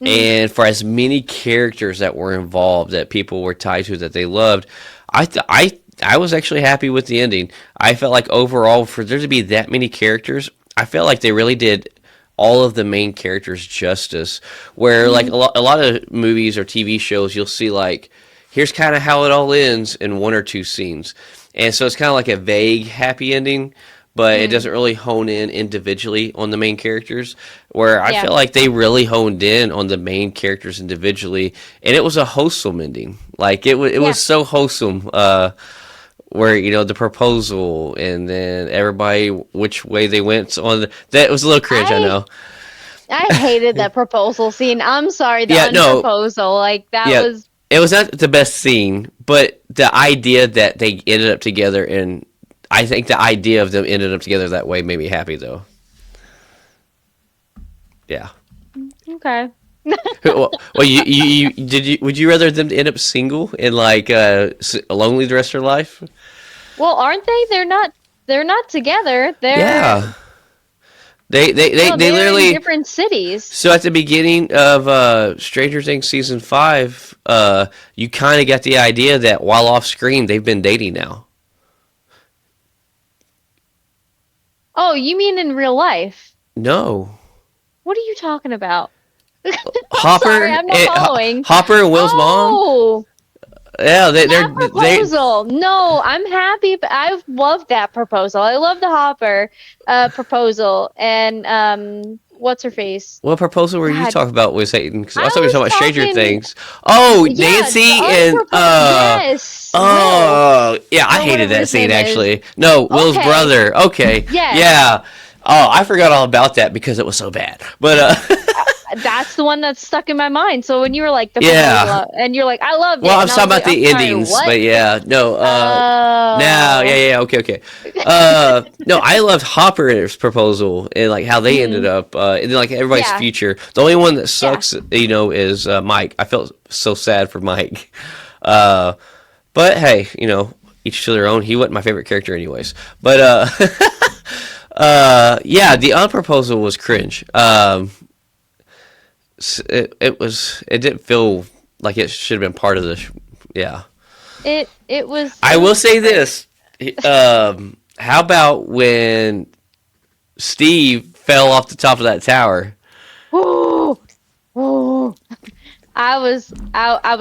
and for as many characters that were involved that people were tied to that they loved, I was actually happy with the ending. I felt like overall, for there to be that many characters, I felt like they really did all of the main characters justice. Where like a lot of movies or TV shows, you'll see like, here's kind of how it all ends in one or two scenes, and so it's kind of like a vague happy ending, but it doesn't really hone in individually on the main characters. Where I feel like they really honed in on the main characters individually, and it was a wholesome ending. Like it was so wholesome. Where the proposal, and then everybody which way they went on that was a little cringe. I know. I hated that proposal scene. I'm sorry, proposal like that was. It was not the best scene, but the idea that they ended up together, and I think the idea of them ended up together that way made me happy, though. Yeah. Okay. Well, would you rather them end up single and like lonely the rest of their life? Well, aren't they? They're not together. They're They literally in different cities. So at the beginning of Stranger Things season 5, you kind of got the idea that while off screen they've been dating now. Oh, you mean in real life? No. What are you talking about? Hopper, sorry, I'm not following. Hopper and Will's mom. Yeah, they're proposal. No, I'm happy. But I love that proposal. I love the Hopper proposal. And what's her face? What proposal were you talking about with Satan? Because I was talking about Stranger Things. Oh, Nancy and yes. Oh, yeah, I hated that scene actually. No, Will's brother. Okay. Yeah. Oh, I forgot all about that because it was so bad. But that's the one that's stuck in my mind. So when you were like, and you're like, I love it. Well, I was talking about the endings, but yeah, no. Okay. No, I loved Hopper's proposal and like how they ended up, and then like everybody's future. The only one that sucks, is Mike. I felt so sad for Mike. But hey, each to their own. He wasn't my favorite character, anyways. But yeah, the unproposal was cringe. It didn't feel like it should have been part of the It was. I will say this. How about when Steve fell off the top of that tower? I was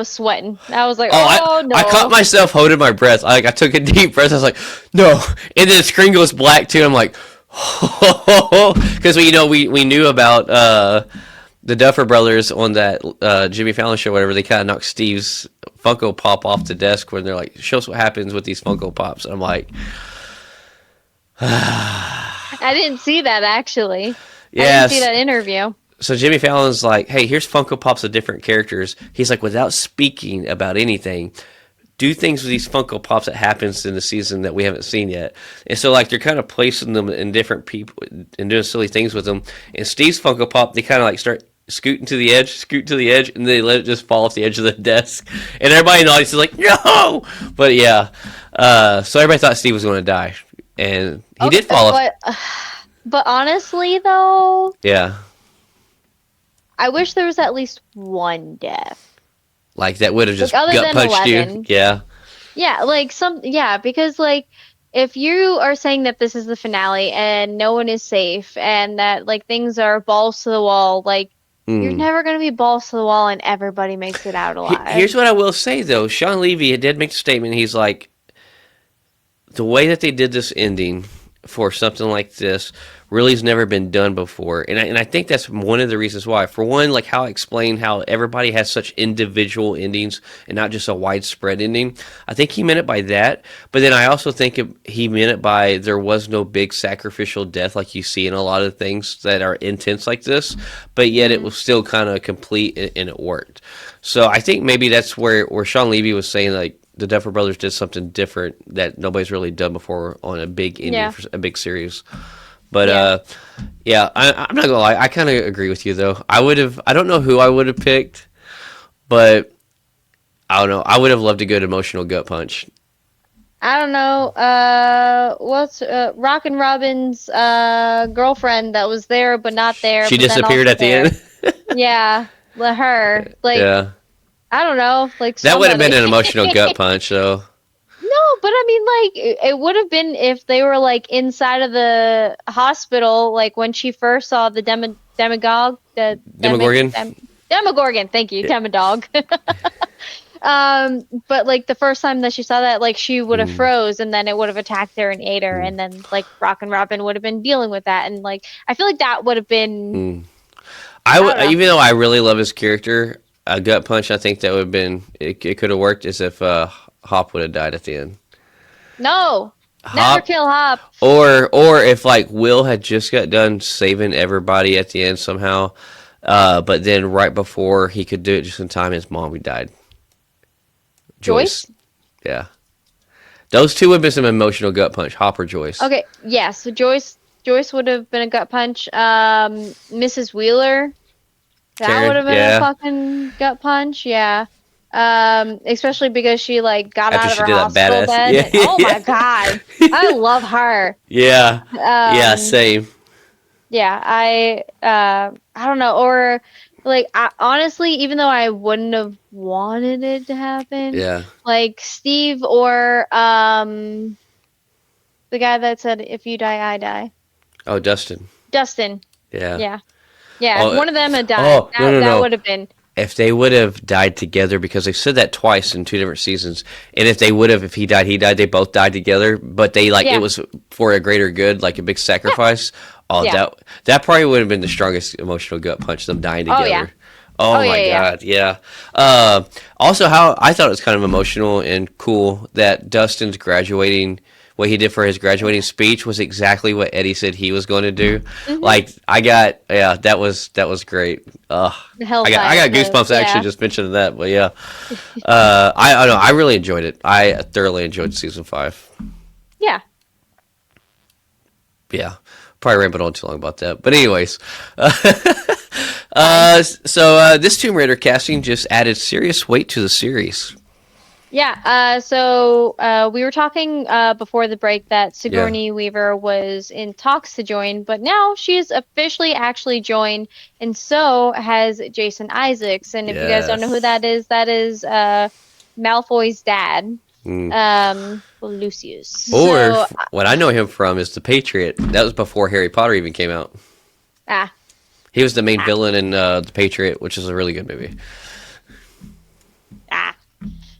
sweating. I was like, no. I caught myself holding my breath. I took a deep breath. I was like, no. And then the screen goes black too. I'm like, because we knew about the Duffer Brothers on that Jimmy Fallon show, whatever. They kind of knocked Steve's Funko Pop off the desk when they're like, show us what happens with these Funko Pops. And I'm like, I didn't see that actually. Yes. I didn't see that interview. So Jimmy Fallon's like, hey, here's Funko Pops of different characters. He's like, without speaking about anything, do things with these Funko Pops that happens in the season that we haven't seen yet. And so like they're kind of placing them in different people and doing silly things with them. And Steve's Funko Pop, they kind of like start scooting to the edge, and they let it just fall off the edge of the desk. And everybody in the audience is like, no! But yeah, so everybody thought Steve was going to die. And he did fall off. But honestly, though... Yeah. I wish there was at least one death. Like that would have just gut punched 11. You? Yeah. Yeah, because like if you are saying that this is the finale and no one is safe and that like things are balls to the wall, like you're never going to be balls to the wall and everybody makes it out alive. Here's what I will say though. Sean Levy did make a statement. He's like, the way that they did this ending for something like this really has never been done before. And I think that's one of the reasons why. For one, like how I explained how everybody has such individual endings and not just a widespread ending. I think he meant it by that. But then I also think he meant it by there was no big sacrificial death like you see in a lot of things that are intense like this. But yet it was still kind of complete and it worked. So I think maybe that's where Sean Levy was saying like, the Duffer Brothers did something different that nobody's really done before on a big ending for a big series. But I'm not gonna lie, I kind of agree with you though. I don't know who I would have picked, but I don't know. I would have loved a good emotional gut punch. I don't know. What's Rockin' Robin's girlfriend that was there but not there? She disappeared at the end. Yeah, her. Like, yeah. I don't know. Like that would have been an emotional gut punch, though. No, but I mean, like, it would have been if they were like inside of the hospital, like when she first saw the Demogorgon. Demogorgon. Demogorgon. Thank you, Demodog. But like the first time that she saw that, like she would have froze, and then it would have attacked her and ate her, and then like Rockin' Robin would have been dealing with that, and like I feel like that would have been. I would, even though I really love his character, a gut punch. I think that would have been it could have worked as if Hop would have died at the end. No, never kill Hop. Or if like Will had just got done saving everybody at the end somehow, but then right before he could do it just in time, his mom died. Joyce. Yeah. Those two would have been some emotional gut punch. Hop or Joyce. Okay, yeah, so Joyce would have been a gut punch. Mrs. Wheeler, that Karen, would have been a fucking gut punch, yeah. Especially because she like got After out of she her did that hospital badass- bed. Yeah, Oh my god, I love her. Yeah. Yeah, same. Yeah, I don't know, or like honestly, even though I wouldn't have wanted it to happen, Yeah. like Steve or the guy that said if you die, I die. Oh, Dustin. Yeah. Oh, One of them had died. Oh, no. That would have been. If they would have died together, because they said that twice in 2 different seasons, and if he died, they both died together, but they it was for a greater good, like a big sacrifice. Oh, that probably would have been the strongest emotional gut punch, them dying together. Oh my god, yeah. Also, how I thought it was kind of emotional and cool that Dustin's graduating. What he did for his graduating speech was exactly what Eddie said he was going to do. Like that was great. I got goosebumps actually just mentioning that. But yeah, I don't know. I really enjoyed it. I thoroughly enjoyed season 5. Yeah. Yeah. Probably rambled on too long about that. But anyways, so this Tomb Raider casting just added serious weight to the series. Yeah, so we were talking before the break that Sigourney Weaver was in talks to join, but now she's officially actually joined, and so has Jason Isaacs. And if you guys don't know who that is Malfoy's dad, Lucius. Or what I know him from is The Patriot. That was before Harry Potter even came out. He was the main villain in The Patriot, which is a really good movie.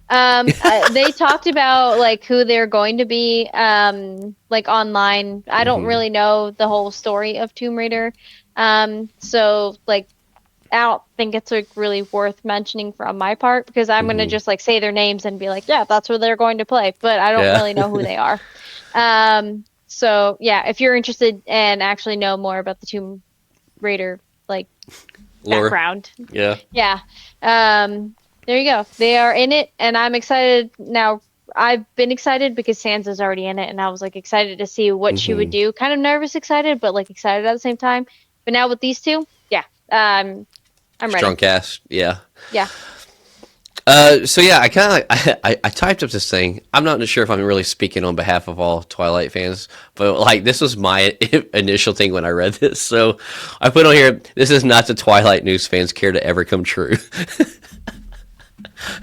They talked about like who they're going to be like online. I don't really know the whole story of Tomb Raider, so like I don't think it's like really worth mentioning from my part, because I'm gonna just like say their names and be like, yeah, that's where they're going to play, but I don't really know who they are. So yeah, if you're interested and actually know more about the Tomb Raider like lore background, yeah. There you go. They are in it, and I'm excited now. I've been excited because Sansa's already in it, and I was like excited to see what she would do. Kind of nervous, excited, but like excited at the same time. But now with these two, I'm ready. Strong cast, yeah. Yeah. So yeah, I kind of I typed up this thing. I'm not sure if I'm really speaking on behalf of all Twilight fans, but like this was my initial thing when I read this. So I put on here, this is not the Twilight news fans care to ever come true.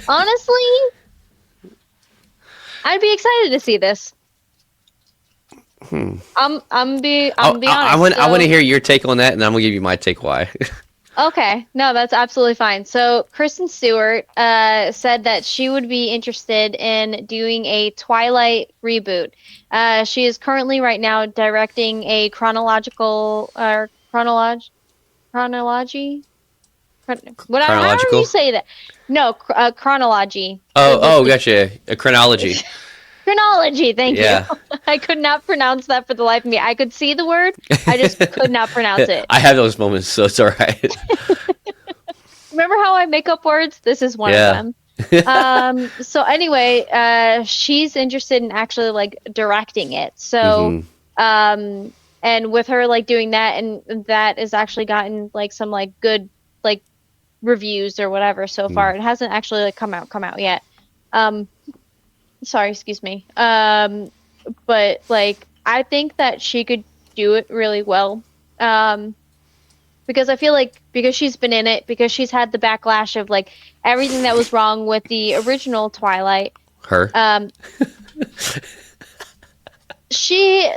Honestly, I'd be excited to see this. I'm be honest. I want to hear your take on that, and I'm gonna give you my take why. Okay, no, that's absolutely fine. So Kristen Stewart said that she would be interested in doing a Twilight reboot. She is currently right now directing a chronology. How do you say that? No, chronology. Gotcha. A chronology. Chronology, thank you. I could not pronounce that for the life of me. I could see the word, I just could not pronounce it. I have those moments, so it's all right. Remember how I make up words? This is one of them. So anyway, she's interested in actually like directing it. So, and with her like doing that, and that has actually gotten like some like good like reviews or whatever so far. It hasn't actually like come out yet. Sorry, excuse me. But like I think that she could do it really well. Because I feel like because she's been in it, because she's had the backlash of like everything that was wrong with the original Twilight. Her. She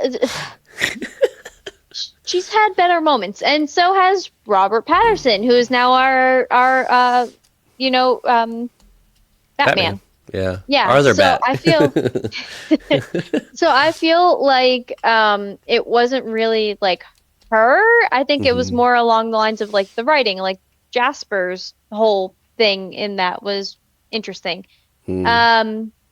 she's had better moments, and so has Robert Patterson, who is now our Batman. Yeah. Yeah. Our other So bat. I feel like it wasn't really like her. I think it was more along the lines of like the writing, like Jasper's whole thing in that was interesting.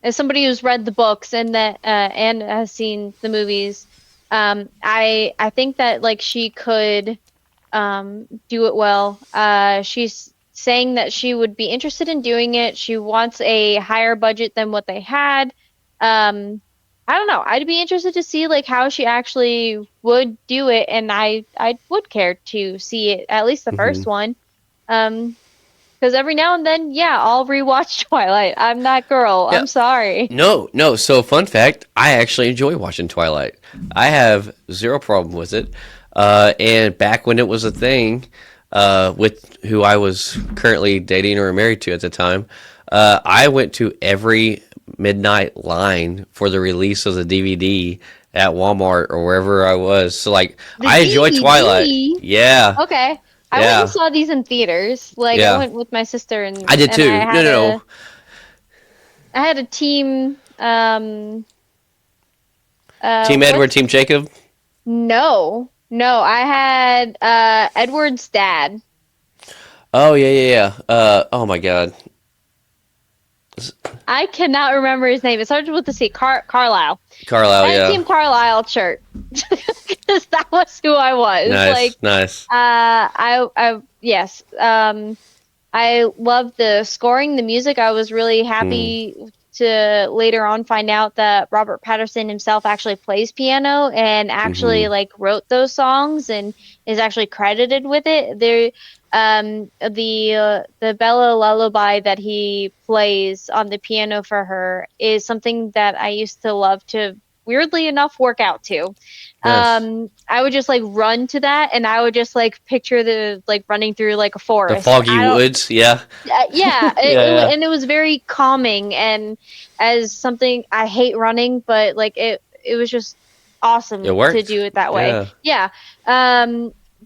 As somebody who's read the books and has seen the movies, I think that like she could do it well. She's saying that she would be interested in doing it. She wants a higher budget than what they had. I don't know. I'd be interested to see like how she actually would do it, and I would care to see it, at least the first one. Because every now and then, yeah, I'll rewatch Twilight. I'm that girl. Yeah. I'm sorry. No. So, fun fact, I actually enjoy watching Twilight. I have zero problem with it. And back when it was a thing, with who I was currently dating or married to at the time, I went to every midnight line for the release of the DVD at Walmart or wherever I was. So, like, I enjoyed Twilight. Yeah. Okay. I went and saw these in theaters. Like, I went with my sister and I did too. No. I had a team. Team Edward, Team Jacob? No. I had Edward's dad. Oh, yeah. Oh, my God. I cannot remember his name. It started with the C. Carlisle. I had Team Carlisle shirt. Because that was who I was. Nice. Yes. I love the scoring, the music. I was really happy to later on find out that Robert Patterson himself actually plays piano and actually like wrote those songs and is actually credited with it. The Bella lullaby that he plays on the piano for her is something that I used to love to, weirdly enough, work out to. Yes. I would just like run to that, and I would just like picture the like running through like a forest, the foggy woods. Yeah. And it was very calming. And as something, I hate running, but like it was just awesome to do it that way. Yeah.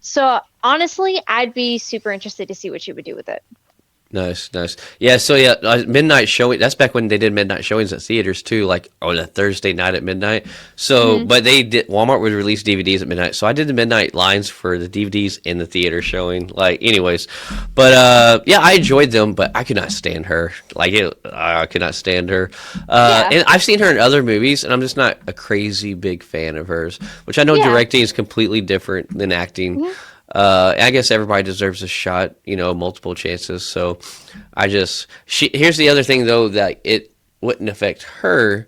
So honestly, I'd be super interested to see what she would do with it. Nice. Yeah, so midnight showing, that's back when they did midnight showings at theaters too, like on a Thursday night at midnight. So, but Walmart would release DVDs at midnight. So I did the midnight lines for the DVDs in the theater showing, like anyways. But I enjoyed them, but I could not stand her. I could not stand her. And I've seen her in other movies, and I'm just not a crazy big fan of hers, which I know directing is completely different than acting. I guess everybody deserves a shot, multiple chances. So here's the other thing though, that it wouldn't affect her,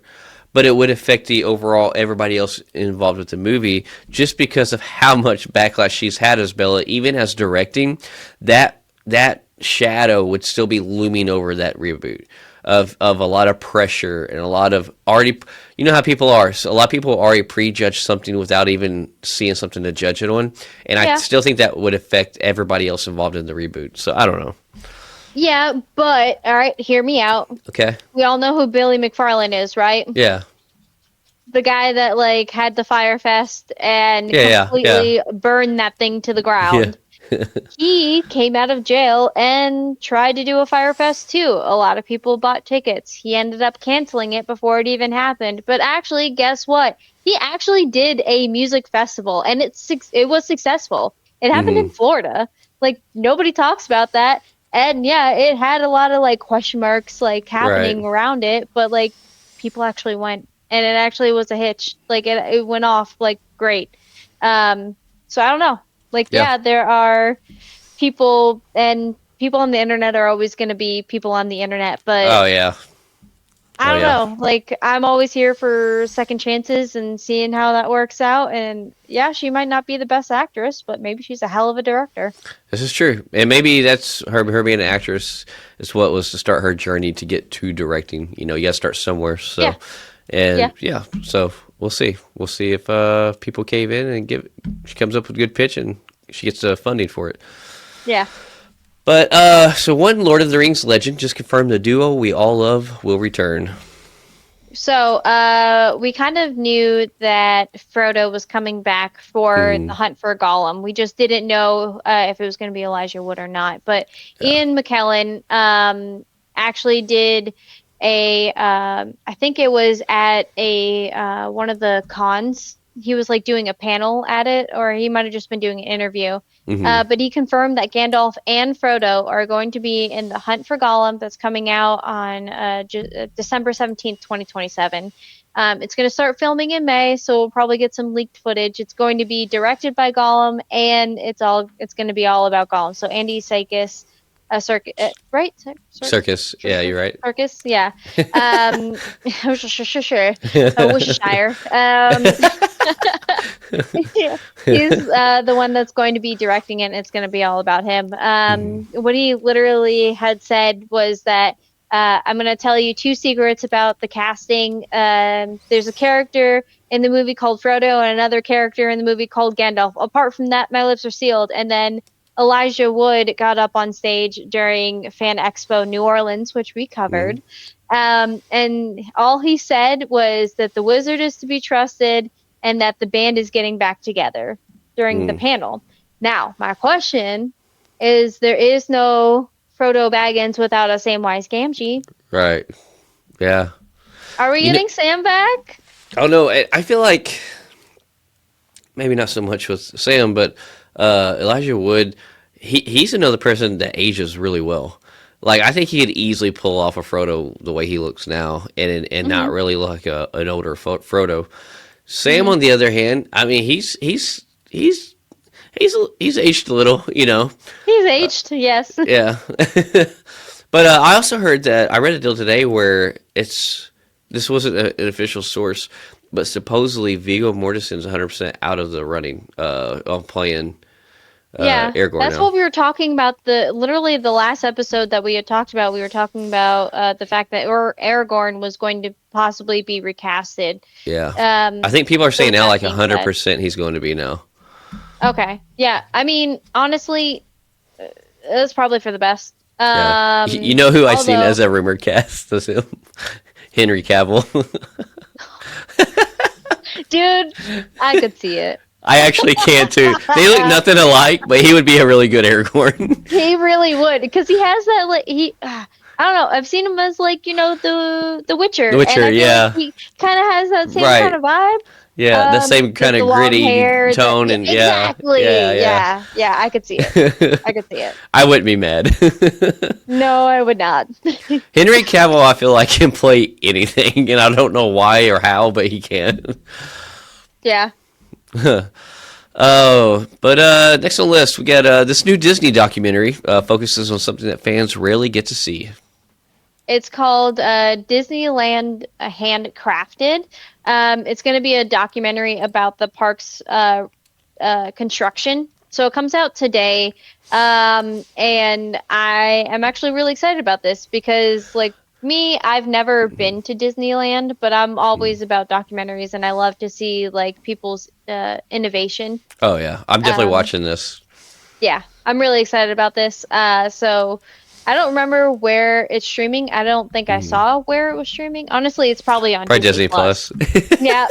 but it would affect the overall everybody else involved with the movie, just because of how much backlash she's had as Bella, even as directing. That shadow would still be looming over that reboot of a lot of pressure and a lot of already, how people are. So a lot of people already prejudge something without even seeing something to judge it on. And I still think that would affect everybody else involved in the reboot. So I don't know. Yeah, but all right, hear me out. Okay. We all know who Billy McFarlane is, right? Yeah. The guy that like had the Fire Fest and completely burned that thing to the ground. Yeah. He came out of jail and tried to do a Fire Fest too. A lot of people bought tickets. He ended up canceling it before it even happened. But actually, guess what? He actually did a music festival, and it was successful. It happened in Florida. Like, nobody talks about that. And yeah, it had a lot of like question marks like happening around it, but like people actually went, and it actually was a hitch. Like it went off like great. So I don't know. Like, there are people, and people on the internet are always going to be people on the internet, but I don't know. Like, I'm always here for second chances and seeing how that works out. And yeah, she might not be the best actress, but maybe she's a hell of a director. This is true. And maybe that's her being an actress is what was to start her journey to get to directing. You got to start somewhere. So, so we'll see. We'll see if people cave in and she comes up with a good pitch and she gets funding for it. Yeah. But so one Lord of the Rings legend just confirmed the duo we all love will return. So, we kind of knew that Frodo was coming back for the hunt for Gollum. We just didn't know if it was going to be Elijah Wood or not. But Yeah. Ian McKellen actually did I think it was at one of the cons. He was like doing a panel at it, or he might have just been doing an interview. But he confirmed that Gandalf and Frodo are going to be in the Hunt for Gollum that's coming out on December 17th, 2027. It's going to start filming in May, so we'll probably get some leaked footage. It's going to be directed by Gollum, and it's going to be all about Gollum. So Andy Serkis, right? Circus. Yeah, you're right. Circus, yeah. Sure. Worcestershire. He's the one that's going to be directing it, and it's going to be all about him. What he literally had said was that I'm going to tell you 2 secrets about the casting. There's a character in the movie called Frodo and another character in the movie called Gandalf. Apart from that, my lips are sealed. And then Elijah Wood got up on stage during Fan Expo New Orleans, which we covered. And all he said was that the wizard is to be trusted and that the band is getting back together during the panel. Now, my question is, there is no Frodo Baggins without a Samwise Gamgee. Right. Yeah. Are we getting Sam back? Oh, no. I feel like maybe not so much with Sam, but Elijah Wood, he's another person that ages really well. Like, I think he could easily pull off a Frodo the way he looks now and not really look like an older Frodo. Sam, on the other hand, I mean, he's aged a little, you know. He's aged, yes. Yeah. But I also heard that, I read a deal today where this wasn't an official source, but supposedly Viggo Mortensen's 100% out of the running on playing Aragorn. That's what we were talking about. Literally the last episode that we had talked about, we were talking about the fact that Aragorn was going to possibly be recasted. Yeah. I think people are saying now like 100% he's going to be now. Okay. Yeah. I mean, honestly, it's probably for the best. Yeah. You know who I've seen as a rumored cast as him? Henry Cavill. Dude, I could see it. I actually can too. They look nothing alike, but he would be a really good Aragorn. He really would, because he has that I don't know. I've seen him as like, you know, the Witcher. The Witcher, yeah. Like he kind of has that same kind of vibe. Yeah, the same kind of gritty tone and exactly. Yeah. I could see it. I could see it. I wouldn't be mad. No, I would not. Henry Cavill, I feel like can play anything, and I don't know why or how, but he can. Yeah. Oh, but next on the list, we got this new Disney documentary focuses on something that fans rarely get to see. It's called Disneyland Handcrafted. It's going to be a documentary about the park's construction. So it comes out today, and I am actually really excited about this because, like me, I've never been to Disneyland, but I'm always about documentaries, and I love to see like people's innovation. Oh yeah, I'm definitely watching this. Yeah, I'm really excited about this. So I don't remember where it's streaming. I don't think I saw where it was streaming. Honestly, it's probably on Disney Plus. Yeah.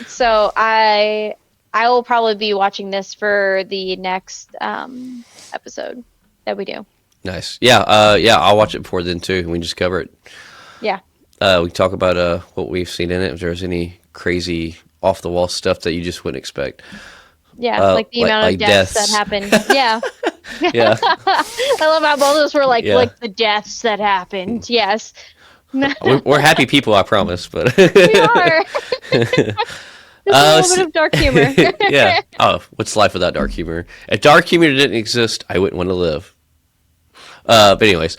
So I will probably be watching this for the next episode that we do. Nice. Yeah. I'll watch it before then too. We can just cover it. Yeah. We can talk about what we've seen in it. If there's any crazy off the wall stuff that you just wouldn't expect. Yeah, like the amount of deaths that happened. Yeah. Yeah. I love how both of us were like the deaths that happened. Yes. We're happy people, I promise. But we are. There's a little bit of dark humor. Yeah. Oh, what's life without dark humor? If dark humor didn't exist, I wouldn't want to live. But anyways.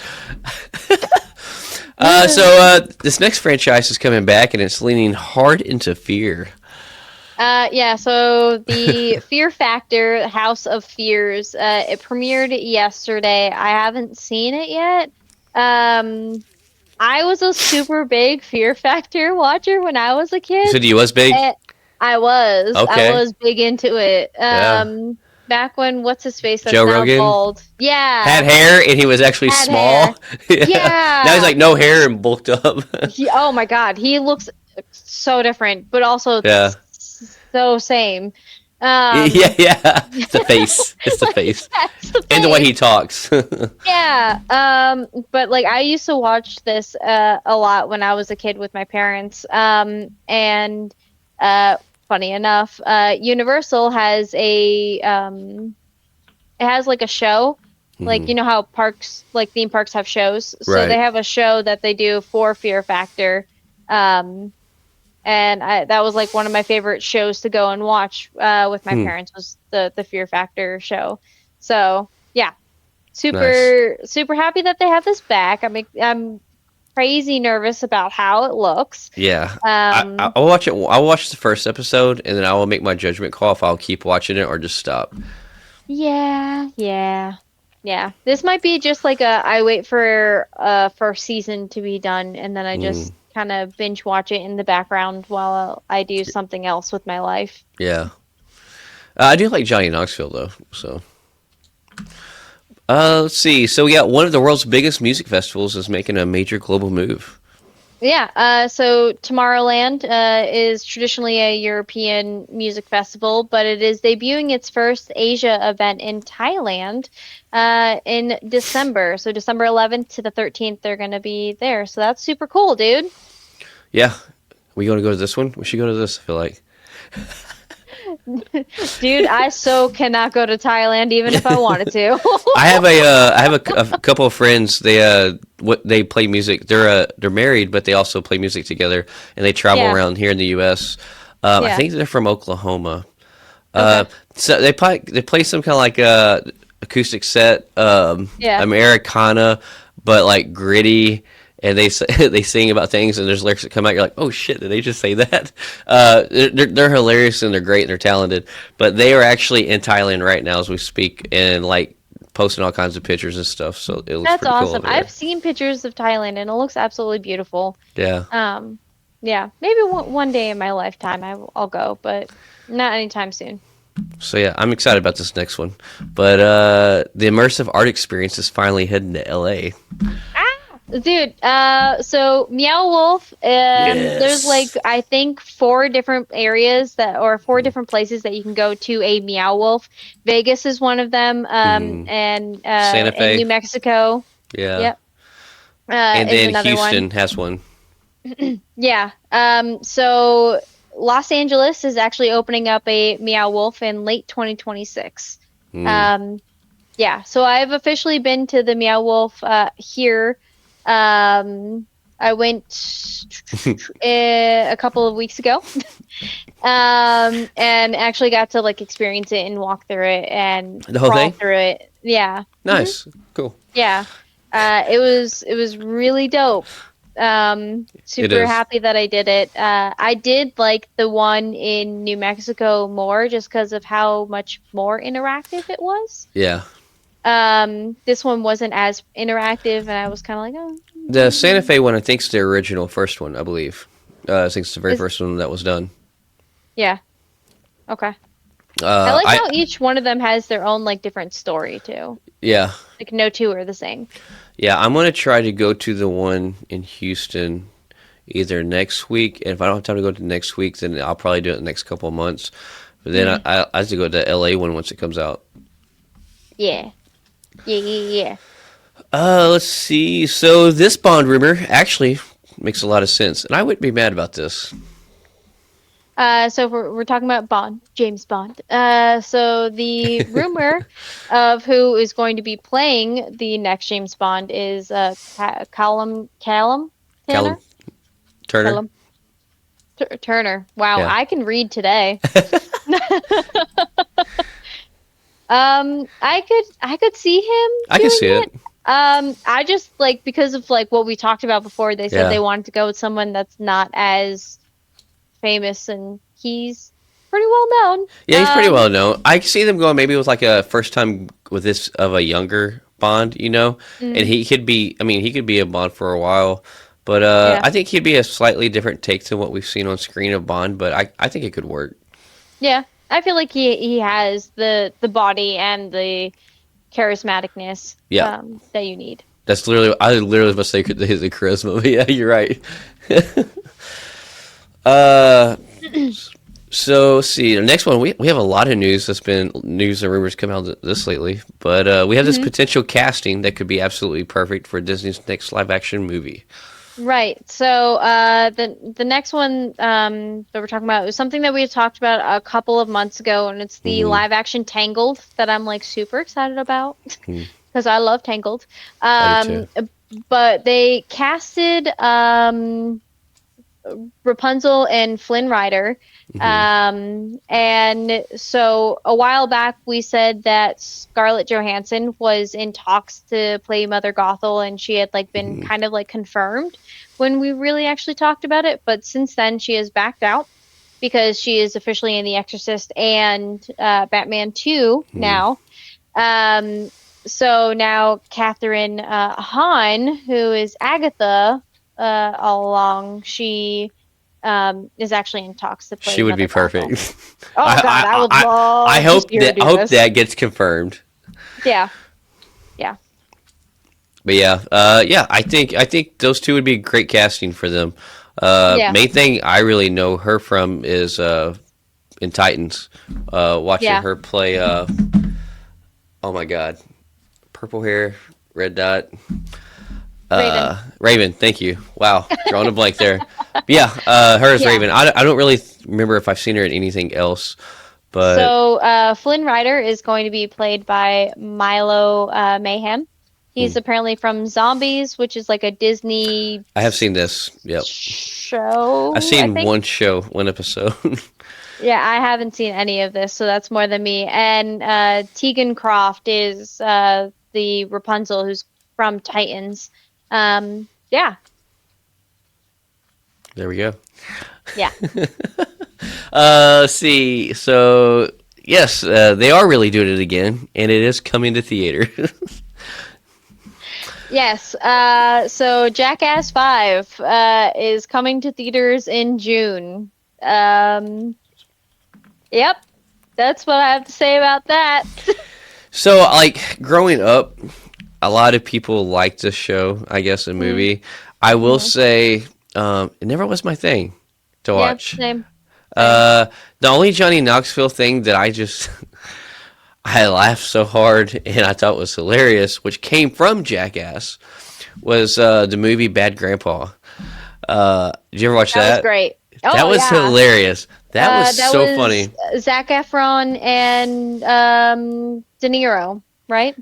So this next franchise is coming back, and it's leaning hard into fear. So the Fear Factor House of Fears, it premiered yesterday. I haven't seen it yet. I was a super big Fear Factor watcher when I was a kid. So you was big? I was. Okay. I was big into it. back when what's his face that's Joe now Rogan bald. Yeah. had hair and he was actually Had small. hair. Yeah. Now he's like no hair and bulked up. Oh my God, he looks so different, but also Yeah. so same. Yeah. It's the face. It's the face. That's the And the way face. he talks. Yeah. But like I used to watch this a lot when I was a kid with my parents. And funny enough, Universal has it has like a show. Like, you know how parks, like theme parks have shows. So Right. they have a show that they do for Fear Factor. And that was like one of my favorite shows to go and watch with my parents was the Fear Factor show. So yeah, super happy that they have this back. I'm crazy nervous about how it looks. Yeah. I'll watch it. I'll watch the first episode and then I will make my judgment call if I'll keep watching it or just stop. Yeah. This might be just like I wait for first season to be done and then I just kind of binge watch it in the background while I do something else with my life. Yeah. I do like Johnny Knoxville though. So let's see. So we got one of the world's biggest music festivals is making a major global move. Yeah, so Tomorrowland is traditionally a European music festival, but it is debuting its first Asia event in Thailand in December. So December 11th to the 13th, they're going to be there. So that's super cool, dude. Yeah. We going to go to this one? We should go to this, I feel like. Dude, I so cannot go to Thailand even if I wanted to. I have a couple of friends. They play music. They're married, but they also play music together, and they travel around here in the U.S. I think they're from Oklahoma. So they play some kind of like acoustic set, Americana, but like gritty. And they sing about things, and there's lyrics that come out. You're like, oh shit, did they just say that? They're hilarious and they're great and they're talented. But they are actually in Thailand right now as we speak, and like posting all kinds of pictures and stuff. So it looks That's pretty cool awesome. over there. I've seen pictures of Thailand, and it looks absolutely beautiful. Yeah. Yeah, maybe one day in my lifetime I'll go, but not anytime soon. So yeah, I'm excited about this next one. But the immersive art experience is finally heading to LA. Dude, so Meow Wolf, there's like, I think 4 different areas or 4 different places that you can go to a Meow Wolf. Vegas is one of them, and Santa Fe. in New Mexico. Yeah. Yep. And then Houston one. has one. Yeah. So Los Angeles is actually opening up a Meow Wolf in late 2026. Yeah, so I've officially been to the Meow Wolf here. I went a couple of weeks ago, and actually got to like experience it and walk through it and the whole thing through it. Yeah, nice, cool. Yeah, it was really dope. Super happy that I did it. I did like the one in New Mexico more just because of how much more interactive it was. Yeah. This one wasn't as interactive, and I was kind of like, oh. The Santa Fe one, I think, is the original first one, I believe. I think it's the very first one that was done. Yeah. Okay. I like how each one of them has their own like different story too. Yeah. Like no two are the same. Yeah, I'm gonna try to go to the one in Houston either next week, and if I don't have time to go to next week, then I'll probably do it the next couple of months. But then I have to go to the LA one once it comes out. Yeah. Yeah. Let's see. So this Bond rumor actually makes a lot of sense, and I wouldn't be mad about this. So we're talking about Bond, James Bond. So the rumor of who is going to be playing the next James Bond is Callum Turner. Turner. Wow, Yeah. I can read today. I could see him. I can see it. I just like because of like what we talked about before. They said Yeah. they wanted to go with someone that's not as famous, and he's pretty well known. Yeah, he's pretty well known. I see them going maybe with like a first time with this of a younger Bond, you know, and he could be. I mean, he could be a Bond for a while, but I think he'd be a slightly different take to what we've seen on screen of Bond. But I think it could work. Yeah, I feel like he has the body and the charismaticness Yeah, that you need. that's literally I literally was about to say his charisma. But yeah, you're right. uh, so let's see the next one. We have a lot of news that's been news and rumors come out this lately, but we have this Mhm. potential casting that could be absolutely perfect for Disney's next live action movie. Right. So the next one that we're talking about is something that we had talked about a couple of months ago, and it's the Mm-hmm. live action Tangled that I'm like super excited about Hmm. because I love Tangled. I do too. But they casted Rapunzel and Flynn Rider. Hmm. And so a while back we said that Scarlett Johansson was in talks to play Mother Gothel, and she had like been Hmm. kind of like confirmed when we really actually talked about it. But since then she has backed out because she is officially in The Exorcist and Batman 2 Hmm. now. So now Catherine Hahn, who is Agatha all along, she is actually in talks to play She would be Mother Gothel. perfect. Oh God, I would I love to hope see her that do this. gets confirmed. Yeah, yeah, But yeah, yeah, I think those two would be great casting for them. yeah, Main thing I really know her from is in Titans, watching yeah. her play. Oh my God, purple hair, red dot. Raven. Raven, thank you. Wow, drawing a blank there. But yeah, her as Yeah. Raven. I don't really remember if I've seen her in anything else, but So Flynn Rider is going to be played by Milo Mayhem. hmm, He's apparently from Zombies, which is like a Disney I have seen this. Yep, I've show, I seen think. one show, one episode. Yeah, I haven't seen any of this, so that's more than me. And Tegan Croft is the Rapunzel who's from Titans. Yeah, There we go. yeah. Let's see. So yes, they are really doing it again, and it is coming to theater. Yes. So Jackass 5 is coming to theaters in June. Um, yep, that's what I have to say about that. So like growing up, a lot of people liked this show. I guess a Mm, movie. I will hmm. say it never was my thing to Yeah, watch. same, same. Uh, the only Johnny Knoxville thing that I just I laughed so hard and I thought was hilarious, which came from Jackass, was the movie Bad Grandpa. Did you ever watch That was that? great. That Oh was yeah. hilarious. That was That so was funny. Zac Efron and De Niro, right?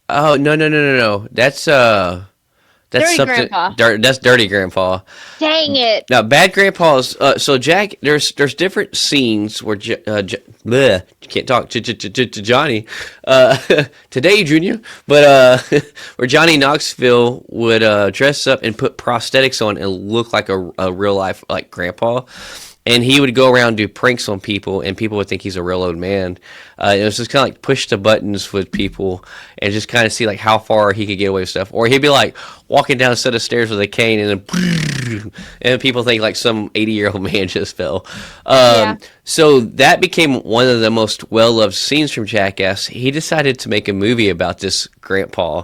Oh no. That's Dirty something. Grandpa. That's Dirty Grandpa. Dang it. Now, Bad Grandpa's. So Jack, there's different scenes where bleh, you can't talk to Johnny today, Junior. But where Johnny Knoxville would dress up and put prosthetics on and look like a real life like Grandpa. And he would go around and do pranks on people, and people would think he's a real old man. It was just kind of like push the buttons with people, and just kind of see like how far he could get away with stuff. Or he'd be like walking down a set of stairs with a cane, and then and people think like some 80-year-old man just fell. Yeah. So that became one of the most well-loved scenes from Jackass. He decided to make a movie about this grandpa.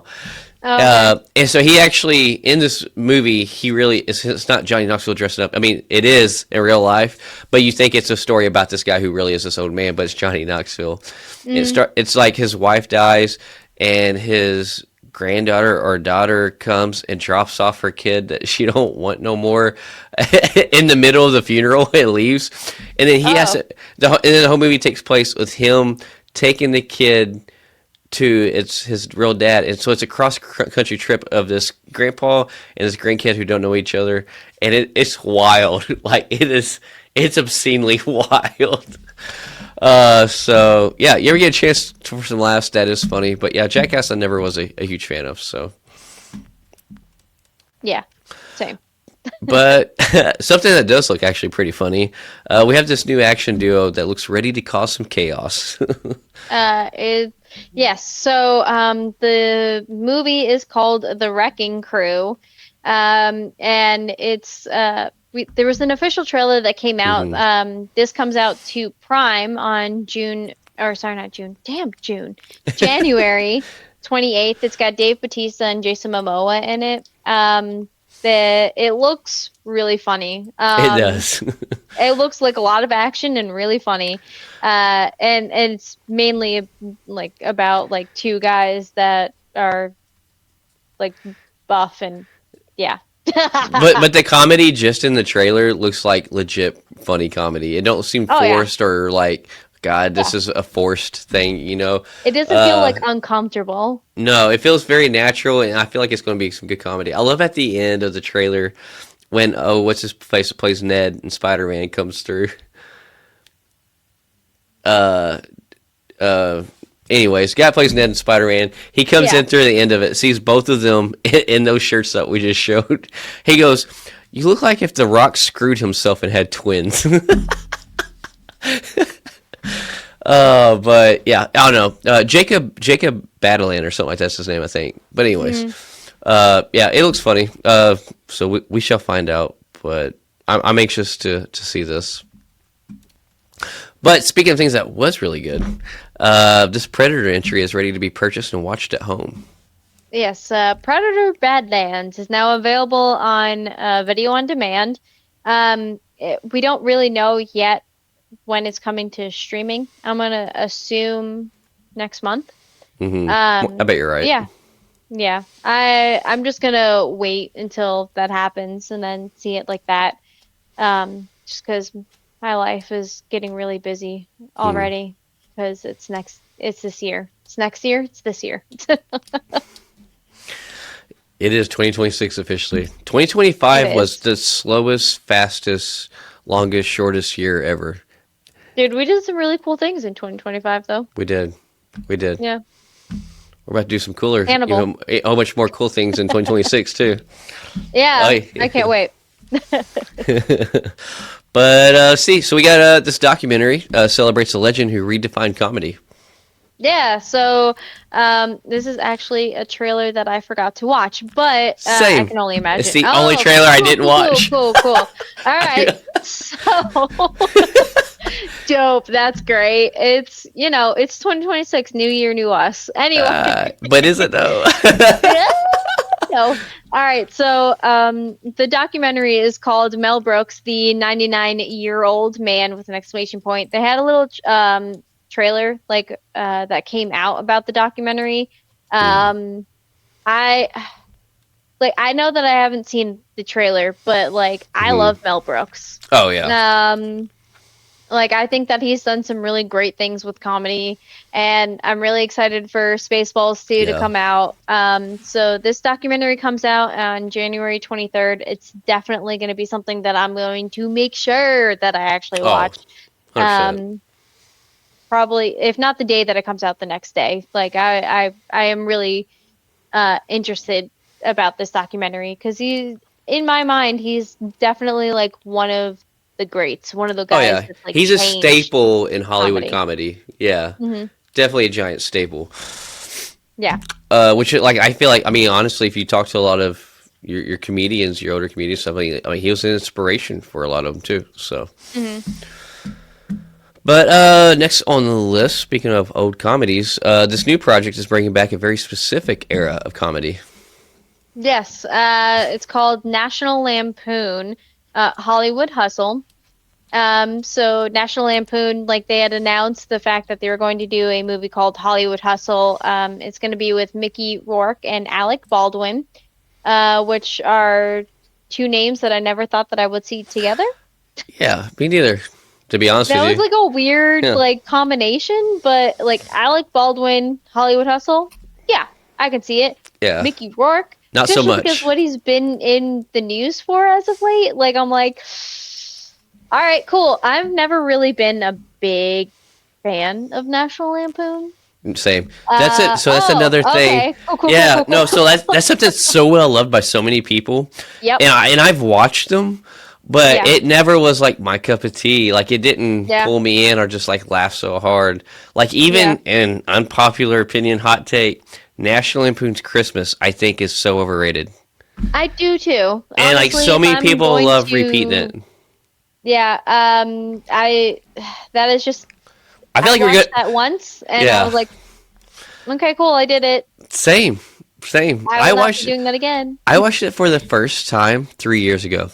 Oh, okay. And so he actually in this movie he really it's not Johnny Knoxville dressing up. I mean it is in real life, but you think it's a story about this guy who really is this old man, but it's Johnny Knoxville. Mm. It's like his wife dies and his granddaughter or daughter comes and drops off her kid that she don't want no more in the middle of the funeral and leaves, and then he has Oh. to, and then the whole movie takes place with him taking the kid to it's his real dad, and so it's a cross country trip of this grandpa and this grandkid who don't know each other, and it's wild. Like it's obscenely wild. So yeah, you ever get a chance for some laughs? That is funny, but yeah, Jackass I never was a huge fan of. So, Yeah. Same. but something that does look actually pretty funny. We have this new action duo that looks ready to cause some chaos. It yes. So the movie is called The Wrecking Crew, and it's there was an official trailer that came out. Mm-hmm. This comes out to Prime on January 28th. It's got Dave Bautista and Jason Momoa in it. It looks really funny. It does. It looks like a lot of action and really funny. And it's mainly like about like two guys that are like buff and yeah. but the comedy just in the trailer looks like legit funny comedy. It don't seem forced or like, God, this is a forced thing, you know? It doesn't feel like uncomfortable. No, it feels very natural, and I feel like it's going to be some good comedy. I love at the end of the trailer when, what's his face that plays Ned in Spider-Man comes through. Anyways, guy plays Ned in Spider-Man. He comes in through the end of it, sees both of them in those shirts that we just showed. He goes, "You look like if The Rock screwed himself and had twins." But yeah, I don't know. Jacob Badlands or something like that's his name, I think. But anyways, yeah, it looks funny. So we shall find out. But I'm anxious to see this. But speaking of things that was really good, this Predator entry is ready to be purchased and watched at home. Yes, Predator Badlands is now available on video on demand. We don't really know yet when it's coming to streaming. I'm going to assume next month. Mm-hmm. I bet you're right. Yeah. I'm just going to wait until that happens and then see it like that. Just because my life is getting really busy already because it's this year. It's next year. It's this year. It is 2026 officially. 2025 was the slowest, fastest, longest, shortest year ever. Dude, we did some really cool things in 2025, though. We did. Yeah. We're about to do some cooler, Hannibal. a whole bunch more cool things in 2026 too. Yeah, I can't wait. But so we got this documentary celebrates a legend who redefined comedy. Yeah, so this is actually a trailer that I forgot to watch, but Same. I can only imagine. It's the only trailer I didn't watch. Cool. All right, so dope. That's great. It's 2026, new year, new us. Anyway, but is it though? No. All right, so the documentary is called Mel Brooks, the 99-year-old man with an exclamation point. They had a little trailer that came out about the documentary. I know that I haven't seen the trailer, but I love Mel Brooks. Oh yeah. I think that he's done some really great things with comedy, and I'm really excited for Spaceballs 2 to come out. So this documentary comes out on January 23rd. It's definitely going to be something that I'm going to make sure that I actually watch. 100%. Probably, if not the day that it comes out, the next day. I am really interested about this documentary because in my mind, he's definitely one of the greats, one of the guys. That's, he's a staple in Hollywood comedy. Yeah, definitely a giant staple. Yeah. Which I feel like, honestly, if you talk to a lot of your comedians, your older comedians, stuff he was an inspiration for a lot of them too. So. But next on the list, speaking of old comedies, this new project is bringing back a very specific era of comedy. Yes, it's called National Lampoon Hollywood Hustle. So National Lampoon, they had announced the fact that they were going to do a movie called Hollywood Hustle. It's going to be with Mickey Rourke and Alec Baldwin, which are two names that I never thought that I would see together. Yeah, me neither. To be honest with you, that was a weird combination, but Alec Baldwin, Hollywood Hustle, yeah, I can see it. Yeah, Mickey Rourke, not so much because what he's been in the news for as of late. I'm all right, cool. I've never really been a big fan of National Lampoon. Same. That's it. So that's another thing. Okay. Cool. No. So that's something that's so well loved by so many people. Yep. And I've watched them. But it never was my cup of tea. It didn't pull me in or just laugh so hard. Even an unpopular opinion, hot take, National Lampoon's Christmas, I think, is so overrated. I do too. And like Honestly, so if many I'm people going love to- repeating it. Yeah, that is just. I feel like we're watched good. that once, and I Yeah. was like, okay, cool, I did it. Same. I will not be doing that again. I watched it for the first time 3 years ago.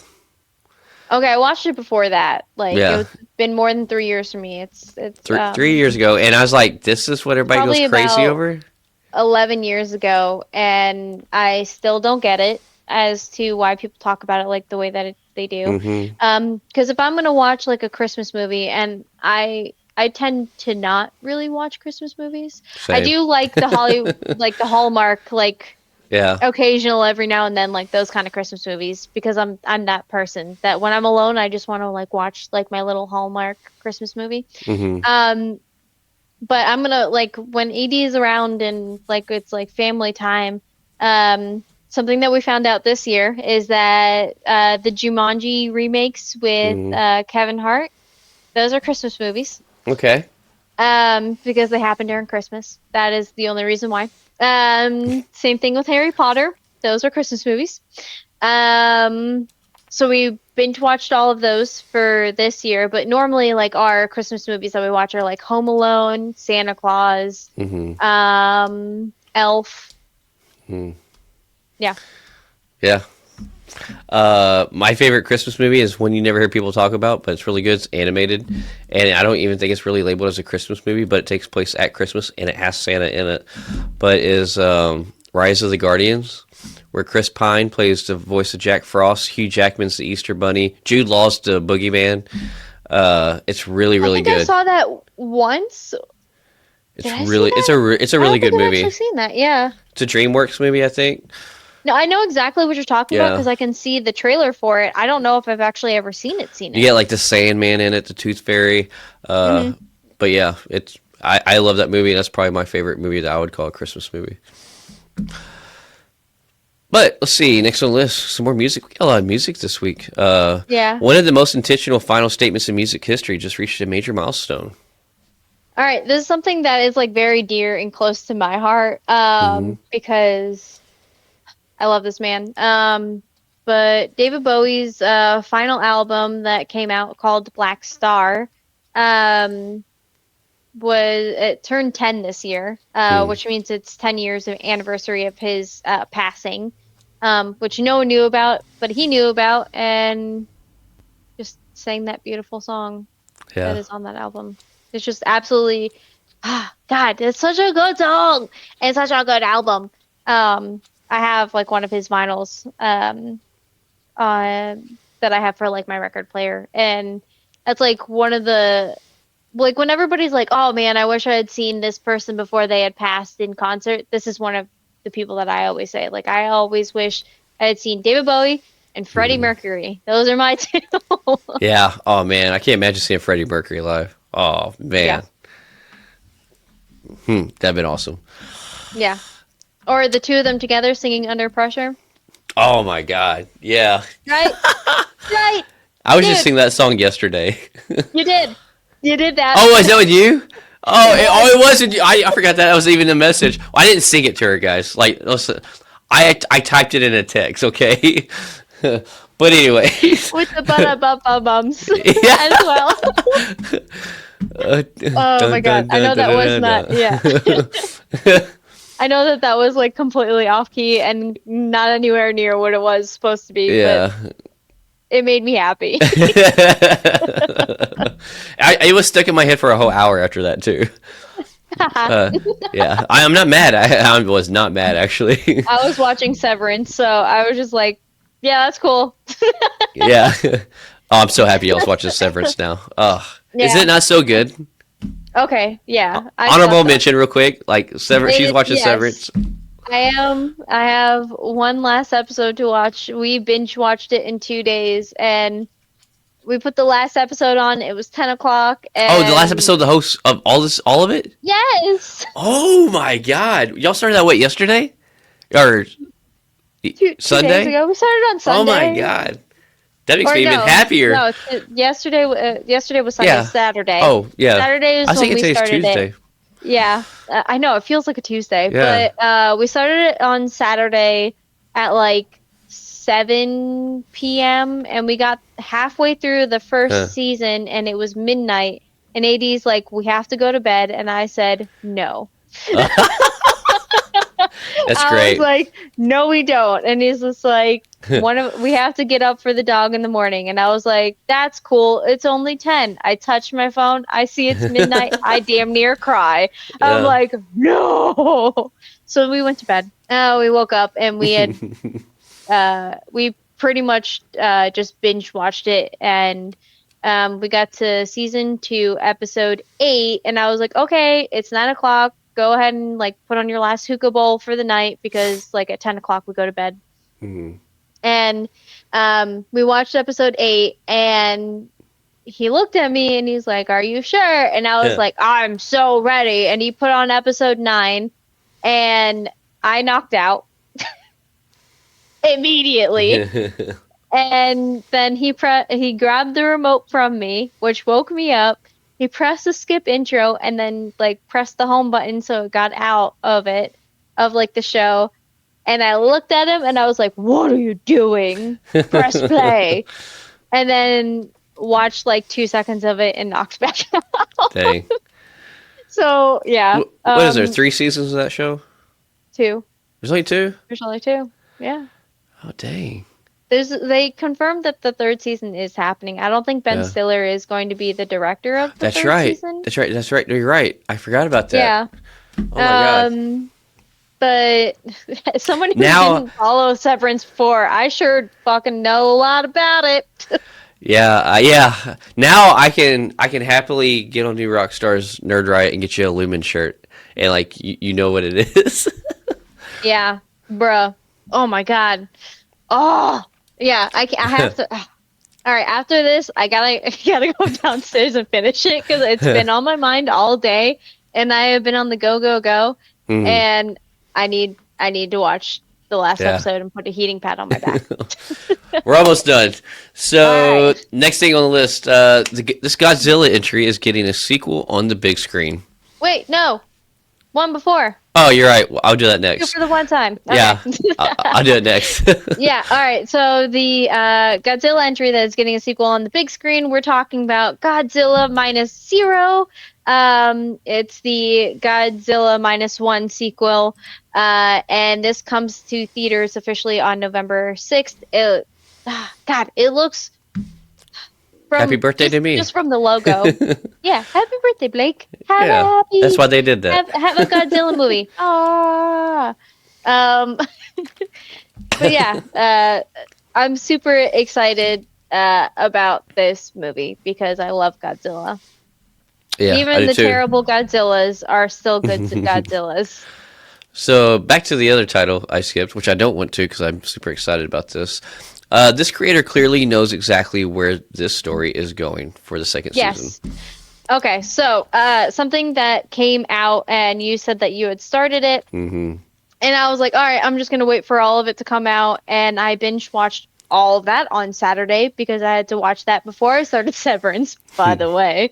Okay, I watched it before that. Like, Yeah. it's been more than 3 years for me. It's 3 years ago, and I was like, "This is what everybody Probably goes crazy about- over." 11 years ago, and I still don't get it as to why people talk about it like the way that they do. Mm-hmm. Because if I'm gonna watch like a Christmas movie, and I tend to not really watch Christmas movies. I do like the like the Hallmark, like Yeah. occasional every now and then, like those kind of Christmas movies, because I'm that person that when I'm alone, I just want to like watch like my little Hallmark Christmas movie. Mm-hmm. But I'm gonna like when AD is around and like it's like family time. Something that we found out this year is that the Jumanji remakes with Kevin Hart, those are Christmas movies. Okay. Because they happen during Christmas. That is the only reason why. Same thing with Harry Potter. Those are Christmas movies. So we binge watched all of those for this year, but normally like our Christmas movies that we watch are like Home Alone, Santa Claus, Elf. Yeah. Yeah. My favorite Christmas movie is one you never hear people talk about, but it's really good. It's animated, and I don't even think it's really labeled as a Christmas movie, but it takes place at Christmas, and it has Santa in it. But is Rise of the Guardians, where Chris Pine plays the voice of Jack Frost, Hugh Jackman's the Easter Bunny, Jude Law's the Boogeyman. It's really, really good. I saw that once. It's a really good movie. I've actually seen that, yeah. It's a DreamWorks movie, I think. No, I know exactly what you're talking about because I can see the trailer for it. I don't know if I've actually ever seen it. You get like the Sandman in it, the Tooth Fairy. But yeah, I love that movie. That's probably my favorite movie that I would call a Christmas movie. But let's see, next on the list, some more music. We got a lot of music this week. One of the most intentional final statements in music history just reached a major milestone. All right, this is something that is like very dear and close to my heart because I love this man. But David Bowie's final album that came out called Black Star it turned 10 this year, which means it's 10 years of anniversary of his passing, which no one knew about, but he knew about, and just sang that beautiful song that is on that album. It's just absolutely, God, it's such a good song and such a good album. I have like one of his vinyls that I have for like my record player, and that's like one of the when everybody's like, oh man, I wish I had seen this person before they had passed in concert. This is one of the people that I always say, like, I always wish I had seen David Bowie and Freddie Mercury. Those are my two. Yeah. Oh man, I can't imagine seeing Freddie Mercury live. Oh man. Yeah. That'd been awesome. Yeah. Or the two of them together singing Under Pressure. Oh my God. Yeah. Right? Right. I was just singing that song yesterday. You did. You did that. Oh, is that with you? It wasn't. I forgot that was even the message. Well, I didn't sing it to her, guys. Like, listen, I typed it in a text, okay? But anyway. With the bums as well. Oh my God. I know that was not. Yeah. I know that was like completely off key and not anywhere near what it was supposed to be. Yeah. But it made me happy. It was stuck in my head for a whole hour after that too. Yeah, I'm not mad. I was not mad actually. I was watching Severance, so I was just like, "Yeah, that's cool." Yeah. Oh, I'm so happy I was watching Severance now. Is it not so good? Okay, yeah. Honorable mention, real quick. Like Severance, she's watching Severance. I am. I have one last episode to watch. We binge watched it in 2 days, and we put the last episode on. It was 10 o'clock. And... the last episode, the host of all of it? Yes. Oh my God. Y'all started that, yesterday? Or Sunday? 2 days ago. We started on Sunday. Oh my God. That makes me even happier. No, yesterday was Sunday, Saturday. Oh, yeah. Saturday is when we started Tuesday. It. Yeah, I know. It feels like a Tuesday. Yeah. But we started it on Saturday at like 7 p.m. and we got halfway through the first season and it was midnight. And AD's like, we have to go to bed. And I said, no. That's I great. was like, no, we don't. And he's just like, we have to get up for the dog in the morning. And I was like, that's cool. It's only 10. I touch my phone. I see it's midnight. I damn near cry. Yeah. I'm like, no. So we went to bed. We woke up and we had, we pretty much just binge watched it. And we got to season 2, episode 8. And I was like, okay, it's 9 o'clock. Go ahead and like put on your last hookah bowl for the night because like at 10 o'clock we go to bed. Mm-hmm. And we watched episode 8 and he looked at me and he's like, are you sure? And I was like, I'm so ready. And he put on episode 9 and I knocked out immediately. And then he grabbed the remote from me, which woke me up. He pressed the skip intro and then like pressed the home button so it got out of like the show. And I looked at him and I was like, what are you doing? Press play. And then watched like 2 seconds of it and knocked back out. Dang. So yeah. What is there? 3 seasons of that show? 2. There's only 2? There's only 2. Yeah. Oh, dang. They confirmed that the 3rd season is happening. I don't think Ben Stiller is going to be the director of the 3rd season. That's right. No, you're right. I forgot about that. Yeah. Oh my god. But someone who didn't follow Severance before, I sure fucking know a lot about it. Yeah. Now I can happily get on New Rockstar's Nerd Riot and get you a Lumen shirt, and like you know what it is. Yeah, bruh. Oh my god. Oh. Yeah, I have to. All right, after this, I gotta go downstairs and finish it because it's been on my mind all day, and I have been on the go, and I need to watch the last episode and put a heating pad on my back. We're almost done. So next thing on the list, this Godzilla entry is getting a sequel on the big screen. Wait, no, one before. Oh, you're right. I'll do that next. For the one time. Okay. Yeah, I'll do it next. Yeah, all right. So the Godzilla entry that is getting a sequel on the big screen, we're talking about Godzilla Minus Zero. It's the Godzilla Minus One sequel, and this comes to theaters officially on November 6th. It looks... Happy birthday to me. Just from the logo. Yeah, happy birthday, Blake. Happy. That's why they did that. Have a Godzilla movie. But yeah, I'm super excited about this movie because I love Godzilla. Yeah, even the terrible Godzillas are still good Godzillas. So back to the other title I skipped, which I don't want to because I'm super excited about this. This creator clearly knows exactly where this story is going for the second season. Okay, so something that came out, and you said that you had started it, and I was like, all right, I'm just going to wait for all of it to come out, and I binge watched all of that on Saturday because I had to watch that before I started Severance, by the way,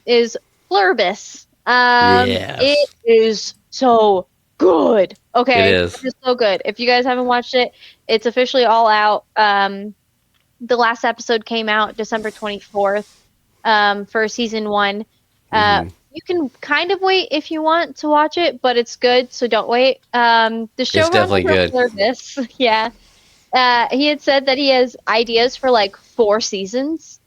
is Pluribus. It is so good. Okay, it is. It's so good. If you guys haven't watched it, it's officially all out. The last episode came out December 24th for season 1. You can kind of wait if you want to watch it, but it's good, so don't wait. The show definitely good. Pluribus, he had said that he has ideas for like 4 seasons.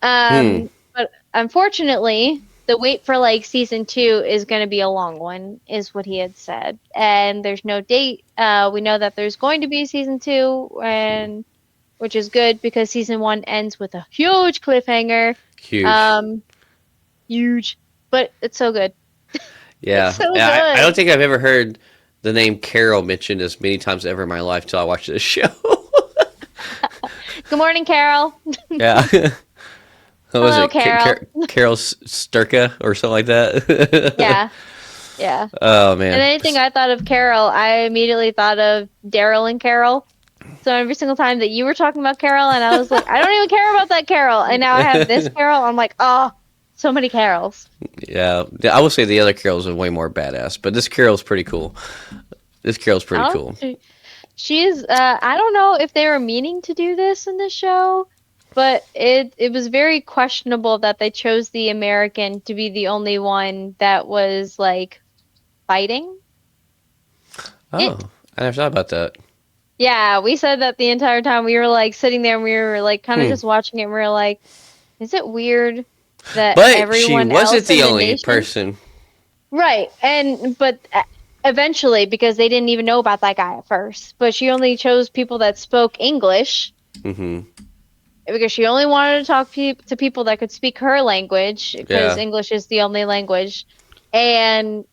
But unfortunately, the wait for like season 2 is going to be a long one, is what he had said. And there's no date. We know that there's going to be season 2, and which is good because season 1 ends with a huge cliffhanger. Huge. But it's so good. Yeah. It's so good. I don't think I've ever heard the name Carol mentioned as many times ever in my life till I watched this show. Good morning, Carol. Yeah. What was Hello, it? Carol. Carol Sturka or something like that? Yeah. Oh, man. And anything I thought of Carol, I immediately thought of Daryl and Carol. So every single time that you were talking about Carol, and I was like, I don't even care about that Carol. And now I have this Carol. I'm like, oh, so many Carols. Yeah. I will say the other Carols are way more badass, but this Carol's pretty cool. Cool. She is. I don't know if they were meaning to do this in the show, but it was very questionable that they chose the American to be the only one that was like fighting Oh, it. I never thought about that. Yeah, we said that the entire time. We were like sitting there and we were like kind of Hmm. just watching it. And we were like, is it weird that But she everyone wasn't else the in the only nation? person. Right. And but eventually, because they didn't even know about that guy at first, but she only chose people that spoke English Hmm. because she only wanted to talk to people that could speak her language because Yeah. English is the only language. And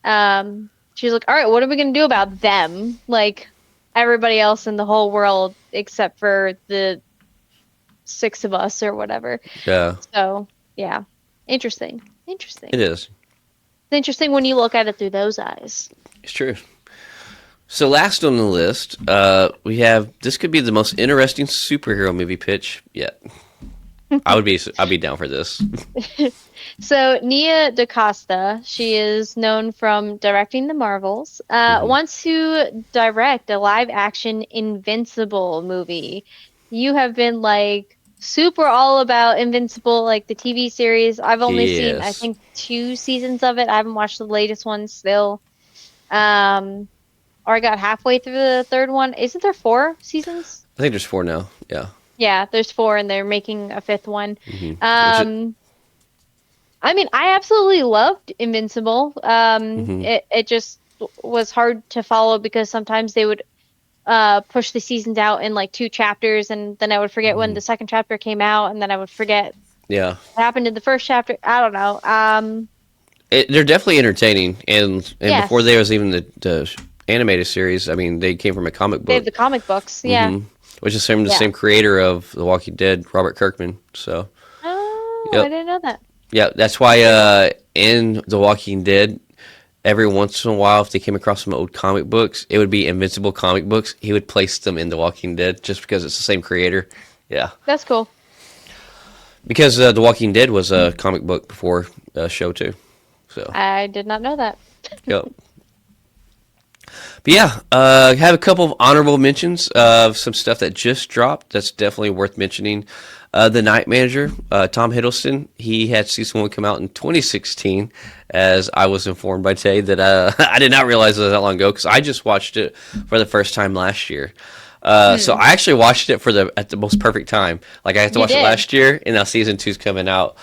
she's like, all right, what are we gonna do about them? Like everybody else in the whole world except for the six of us or whatever. Yeah. So yeah, interesting. Interesting. It is. It's interesting when you look at it through those eyes. It's true. So last on the list, we have this could be the most interesting superhero movie pitch yet. I'd be down for this. So Nia DaCosta, she is known from directing the Marvels, Hmm. wants to direct a live-action Invincible movie. You have been like super all about Invincible, like the TV series. I've only seen, I Yes. think, 2 seasons of it. I haven't watched the latest one still. Um, or I got halfway through the third one. Isn't there 4 seasons? I think there's 4 now. Yeah. Yeah, there's 4, and they're making a 5th one. Hmm. Which is, Um, I mean, I absolutely loved Invincible. hmm. It just was hard to follow because sometimes they would push the seasons out in like 2 chapters, and then I would forget when Hmm. the second chapter came out, and then I would forget Yeah. what happened in the first chapter. I don't know. They're definitely entertaining, and before Yes, there was even the animated series, I mean, they came from a comic they have book. the comic books. Yeah, Hmm. Which is the yeah. same creator of The Walking Dead, Robert Kirkman. So, Oh, I yep. didn't know that. Yeah, that's why in The Walking Dead, every once in a while, if they came across some old comic books, it would be Invincible comic books. He would place them in The Walking Dead just because it's the same creator. Yeah, That's cool. because The Walking Dead was a comic book before a show too. So, I did not know that. yep. But yeah, have a couple of honorable mentions of some stuff that just dropped. That's definitely worth mentioning. The Night Manager, Tom Hiddleston, he had season 1 come out in 2016, as I was informed by Tay that I did not realize it was that long ago because I just watched it for the first time last year. So Hmm, I actually watched it at the most perfect time. Like I had to you watch it did. last year, and now season 2's coming out.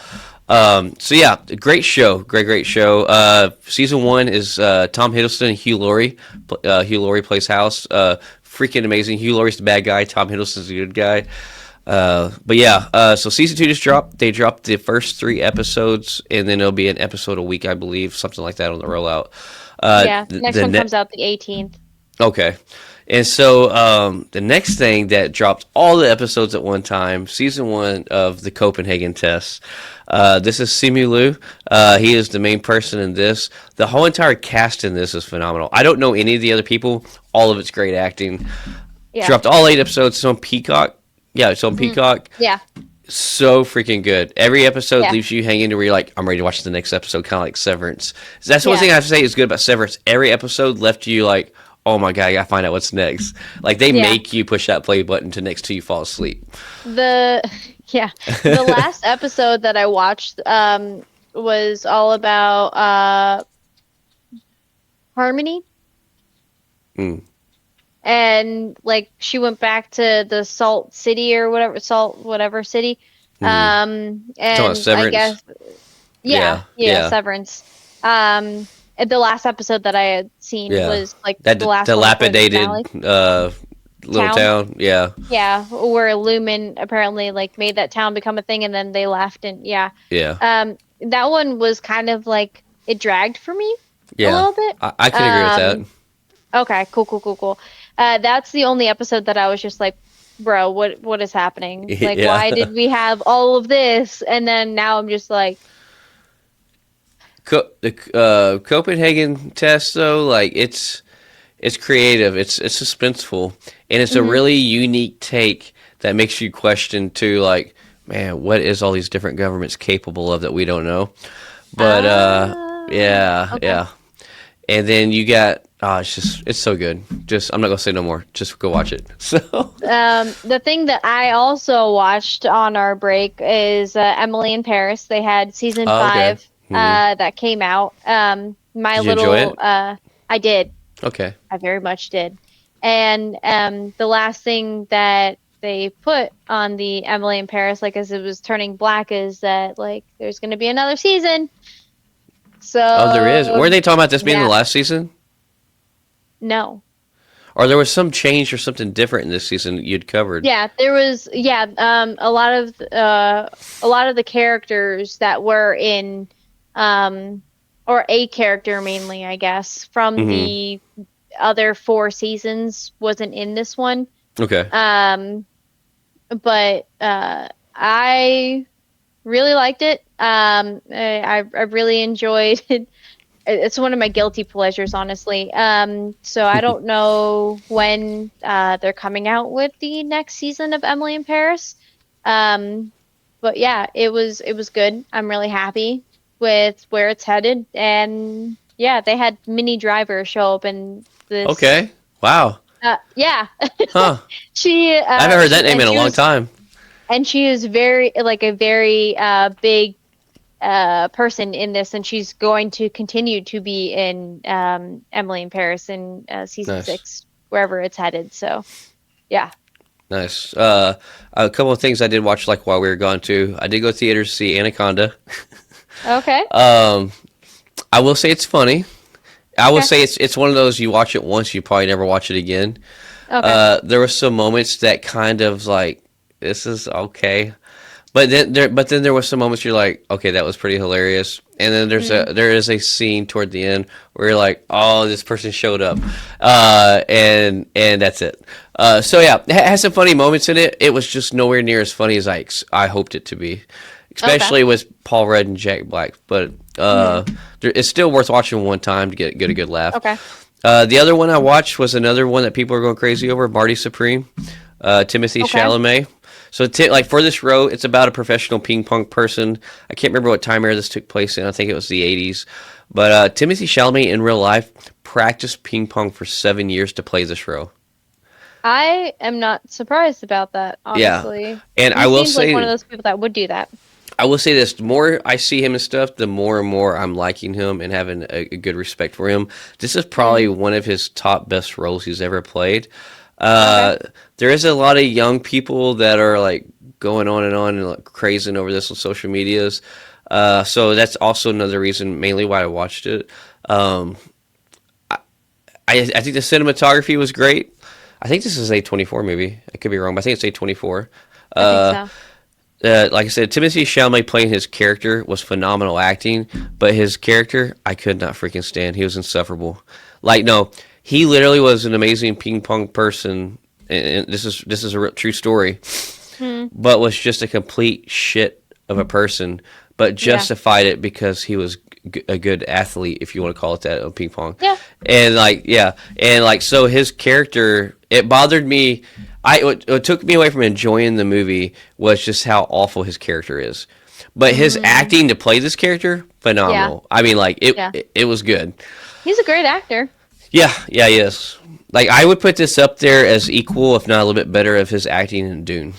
So yeah, great show, great show. Season 1 is Tom Hiddleston and Hugh Laurie. Hugh Laurie plays House. Freaking amazing. Hugh Laurie's the bad guy. Tom Hiddleston's the good guy. But yeah, so season 2 just dropped. They dropped the first 3 episodes, and then it'll be an episode a week, I believe, something like that on the rollout. Yeah, The, next the one ne- comes out the 18th. Okay. And so the next thing that dropped all the episodes at one time, season 1 of the Copenhagen test. This is Simu Liu. He is the main person in this. The whole entire cast in this is phenomenal. I don't know any of the other people. All of it's great acting. Yeah. Dropped all 8 episodes. It's on Peacock. Yeah, it's on Hmm. Peacock. Yeah. So freaking good. Every episode Yeah. leaves you hanging to where you're like, I'm ready to watch the next episode, kind of like Severance. So that's one Yeah. thing I have to say is good about Severance. Every episode left you like, oh my god, I gotta find out what's next. Like they Yeah. make you push that play button to next till you fall asleep. The yeah, the last episode that I watched was all about Harmony, Mm. and like she went back to the Salt City or whatever, Salt whatever city. Mm. Talking about And I Severance. guess Yeah, yeah, yeah, Severance. And the last episode that I had seen yeah. was like That the last one before the dilapidated finale. little Town. town. Yeah, Yeah, where Lumen apparently like made that town become a thing, and then they left, and yeah. yeah, That one was kind of like it dragged for me a yeah. little bit. I can agree with Um, okay, cool. That's the only episode that I was just like, bro, what is happening? that. Like, Yeah. why did we have all of this? And then now I'm just like, The Copenhagen test though, like it's creative, it's suspenseful, and it's a mhm. really unique take that makes you question too, like, man, what is all these different governments capable of that we don't know? But Ah, yeah, okay. yeah. And then you got it's so good. Just I'm not gonna say no more. Just go watch it. So The thing that I also watched on our break is Emily in Paris. They had season oh, okay. 5 that came out. My Did you enjoy little, it? I did. Okay. I very much did. And the last thing that they put on the Emily in Paris, like as it was turning black, is that like there's going to be another season. So Oh, there is. Were they talking about this being the yeah, last season? no. Or there was some change or something different in this season that you'd covered? Yeah, there was a lot of the characters that were in or a character mainly, I guess, from Mm-hmm. the other 4 seasons wasn't in this one. Okay. But I really liked it. I really enjoyed it. It's one of my guilty pleasures, honestly. So I don't know when they're coming out with the next season of Emily in Paris. But yeah, it was good. I'm really happy with where it's headed. And yeah, they had Minnie Driver show up in this. Okay. Wow. Yeah. Huh. She. I haven't heard that name in a long time. And she is very big person in this, and she's going to continue to be in Emily in Paris in season Nice. 6, wherever it's headed. So, yeah. Nice. A couple of things I did watch like while we were gone too. I did go to theaters to see Anaconda. Okay. I will say it's funny. I will Okay. say it's one of those you watch it once, you probably never watch it again. Okay. There were some moments that kind of like this is okay, but then there were some moments you're like, okay, that was pretty hilarious. And then there is a scene toward the end where you're like, oh, this person showed up, and that's it. So yeah, it has some funny moments in it. It was just nowhere near as funny as I hoped it to be, especially with Paul Rudd and Jack Black. But it's still worth watching one time to get a good laugh. Okay. The other one I watched was another one that people are going crazy over, Marty Supreme, Timothy Chalamet. So like for this row, it's about a professional ping pong person. I can't remember what time era this took place in. I think it was the 80s. But Timothy Chalamet in real life practiced ping pong for 7 years to play this role. I am not surprised about that, honestly. Yeah. And He I will seems say, like one of those people that would do that. I will say this: the more I see him and stuff, the more and more I'm liking him and having a good respect for him. This is probably one of his top best roles he's ever played. There is a lot of young people that are like going on and like crazing over this on social medias. So that's also another reason, mainly why I watched it. I think the cinematography was great. I think this is A24 movie. I could be wrong, but I think it's A24. I think so. Like I said, Timothy Chalamet playing his character was phenomenal acting, but his character I could not freaking stand. He was insufferable. Like no, he literally was an amazing ping pong person, and this is a real, true story. But was just a complete shit of a person, but justified it because he was a good athlete, if you want to call it that, of ping pong. Yeah. And so his character, it bothered me. What took me away from enjoying the movie was just how awful his character is. But his acting to play this character, phenomenal. I mean, like it was good. He's a great actor. Yeah, he is. Like I would put this up there as equal, if not a little bit better, of his acting in Dune.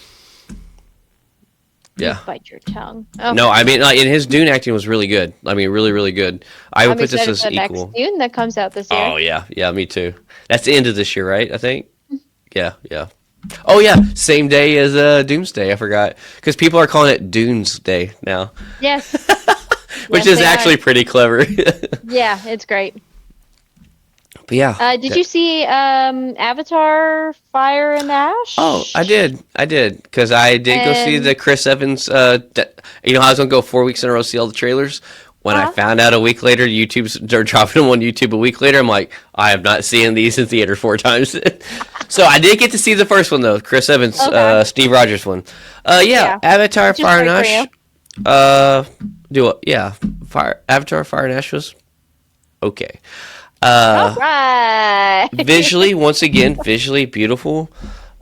Yeah. Bite your tongue. Okay. No, I mean, like, and his Dune acting was really good. I mean, really, really good. I would put this as for the equal. next Dune that comes out this year. Oh yeah, me too. That's the end of this year, right? I think. Yeah. Oh yeah, same day as Doomsday. I forgot because people are calling it Dunes Day now. Yes. Which Yes, is actually pretty clever. Yeah, it's great. But yeah. Did you see Avatar: Fire and Ash? Oh, I did, because I did go see the Chris Evans. I was gonna go 4 weeks in a row to see all the trailers. When I found out a week later, they're dropping them on YouTube a week later. I'm like, I have not seen these in theater 4 times. So I did get to see the first one though, Chris Evans, Steve Rogers one. Avatar: Fire and Ash. Avatar: Fire and Ash was okay. All right. visually beautiful.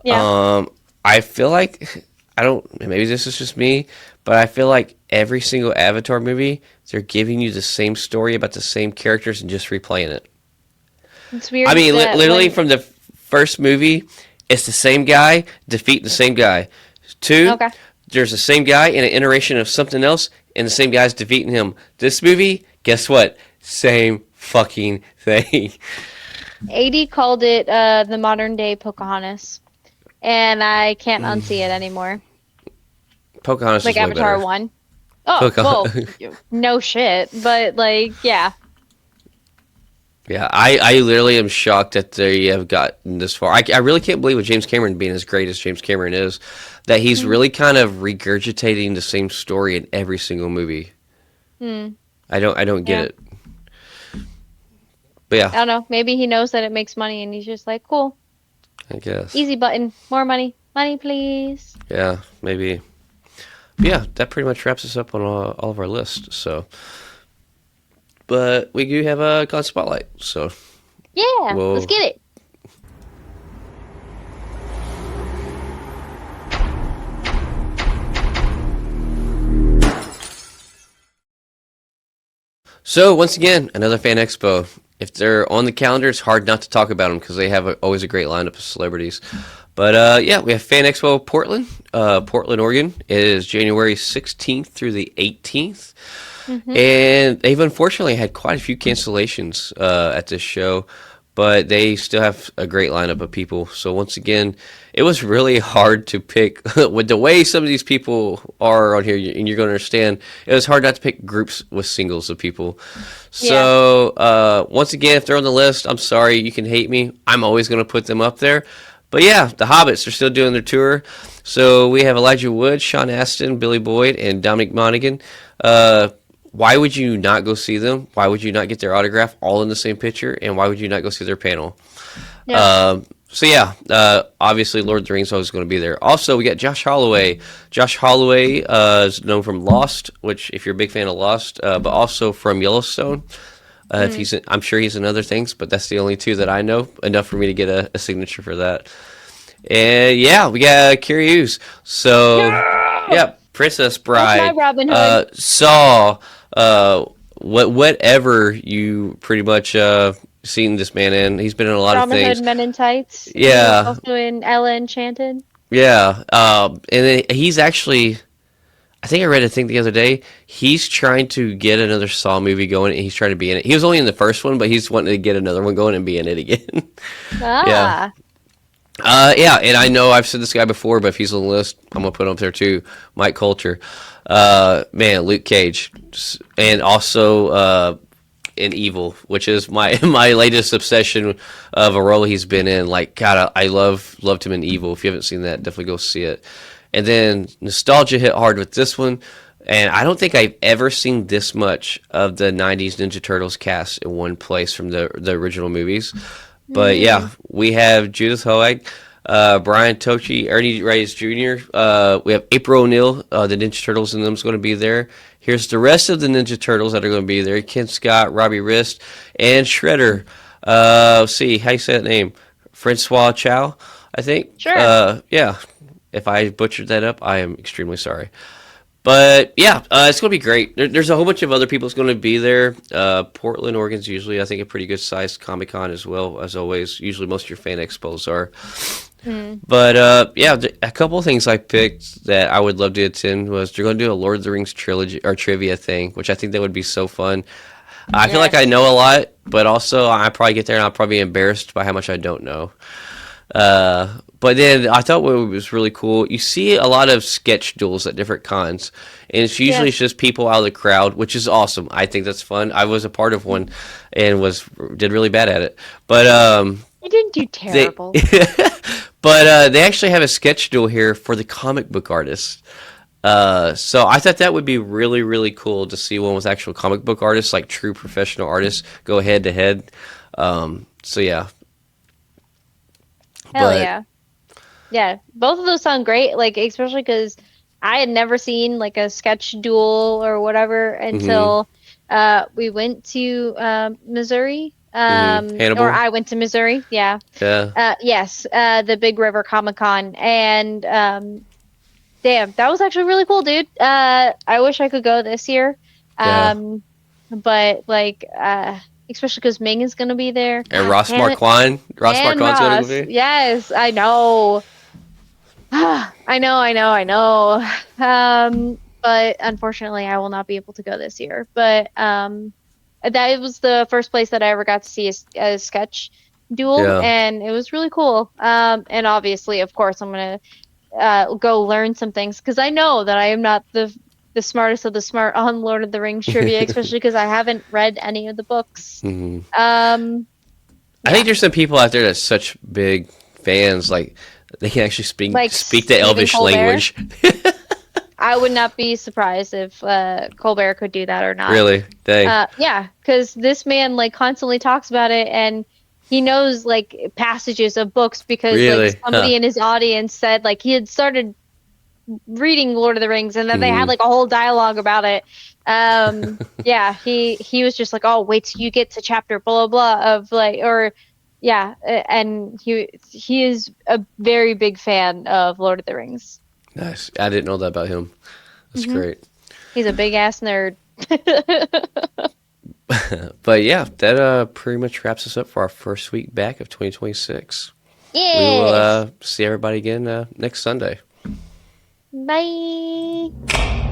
Yeah. I feel like maybe this is just me, but I feel like every single Avatar movie, they're giving you the same story about the same characters and just replaying it. It's weird. I mean, literally from the first movie, it's the same guy defeating the same guy. 2, Okay. there's the same guy in an iteration of something else, and the same guy's defeating him. This movie, guess what? Same fucking thing. AD called it the modern day Pocahontas, and I can't unsee it anymore. Pocahontas Like is way Avatar better. 1. Oh, well, no shit, but like, yeah. Yeah, I literally am shocked that they have gotten this far. I really can't believe with James Cameron being as great as James Cameron is, that he's really kind of regurgitating the same story in every single movie. I don't get it. But yeah, I don't know. Maybe he knows that it makes money, and he's just like, cool, I guess. easy button, more money, money please. Yeah, maybe. But yeah, that pretty much wraps us up on all of our lists. So, but we do have a con spotlight. So Yeah, let's get it. So once again, another fan expo. If they're on the calendar, it's hard not to talk about them because they have always a great lineup of celebrities. But yeah, we have Fan Expo Portland, Portland, Oregon. It is January 16th through the 18th. And they've unfortunately had quite a few cancellations at this show, but they still have a great lineup of people. So once again, it was really hard to pick with the way some of these people are on here, and you're going to understand. It was hard not to pick groups with singles of people. So once again, if they're on the list, I'm sorry, you can hate me. I'm always going to put them up there. But yeah, the Hobbits are still doing their tour. So we have Elijah Wood, Sean Astin, Billy Boyd, and Dominic Monaghan. Why would you not go see them? Why would you not get their autograph all in the same picture? And why would you not go see their panel? Yeah. So yeah, obviously Lord of the Rings is going to be there. Also, we got Josh Holloway. Josh Holloway is known from Lost, which if you're a big fan of Lost, but also from Yellowstone. If I'm sure he's in other things, but that's the only two that I know enough for me to get a signature for that. And yeah, we got Carrie Hughes. So yeah, Princess Bride. That's my Robin Hood. Saw. Whatever you pretty much seen this man in. He's been in a lot Robin of things. Hood, Men in Tights. Yeah. He was also in Ella Enchanted. Yeah. And then he's actually, I think I read a thing the other day. He's trying to get another Saw movie going, and he's trying to be in it. He was only in the first one, but he's wanting to get another one going and be in it again. Ah. Yeah, and I know I've said this guy before, but if he's on the list, I'm gonna put him up there too. Mike Coulter, man, Luke Cage, and also in Evil, which is my latest obsession of a role he's been in. Like, God, I loved him in Evil. If you haven't seen that, definitely go see it. And then nostalgia hit hard with this one, and I don't think I've ever seen this much of the '90s Ninja Turtles cast in one place from the original movies. But yeah, we have Judith Hoag, Brian Tochi, Ernie Reyes Jr. We have April O'Neil, the Ninja Turtles, and them's going to be there. Here's the rest of the Ninja Turtles that are going to be there: Ken Scott, Robbie Wrist, and Shredder. Let's see, how you say that name? Francois Chow, I think. Sure. Yeah. If I butchered that up, I am extremely sorry. But yeah, it's going to be great. There's a whole bunch of other people that's going to be there. Portland, Oregon's usually, I think, a pretty good sized Comic Con as well, as always. Usually most of your fan expos are. But yeah, a couple of things I picked that I would love to attend was they're going to do a Lord of the Rings trilogy or trivia thing, which I think that would be so fun. I feel like I know a lot, but also I probably get there and I'll probably be embarrassed by how much I don't know. But then I thought what was really cool, you see a lot of sketch duels at different cons, and it's usually just people out of the crowd, which is awesome. I think that's fun. I was a part of one and did really bad at it. But You didn't do terrible. but they actually have a sketch duel here for the comic book artists. So I thought that would be really, really cool to see one with actual comic book artists, like true professional artists, go head to head. So yeah. Hell yeah. Yeah, both of those sound great, like especially because I had never seen like a sketch duel or whatever until we went to Missouri. Hannibal. Or I went to Missouri, yeah. Yeah. Yes, the Big River Comic Con. And damn, that was actually really cool, dude. I wish I could go this year. Yeah. But like especially because Ming is going to be there. And God Ross damn it. Marquand. Ross And Marquand's going Ross. to be. Yes, I know. I know. But unfortunately, I will not be able to go this year. But that was the first place that I ever got to see a sketch duel, Yeah. and it was really cool. And obviously, of course, I'm gonna go learn some things because I know that I am not the smartest of the smart on Lord of the Rings trivia, especially because I haven't read any of the books. Mm-hmm. Yeah. I think there's some people out there that's such big fans, like they can actually speak Like the Stephen Elvish Colbert. language. I would not be surprised if Colbert could do that or not. Really? Dang. Yeah, because this man like constantly talks about it, and he knows like passages of books because Really? like somebody in his audience said like he had started reading Lord of the Rings, and then they had like a whole dialogue about it. Yeah, he was just like, oh, wait till you get to chapter blah blah blah of like, or yeah, and he is a very big fan of Lord of the Rings. Nice. I didn't know that about him. That's great. He's a big ass nerd. But yeah, that pretty much wraps us up for our first week back of 2026. Yes. We will see everybody again next Sunday. Bye.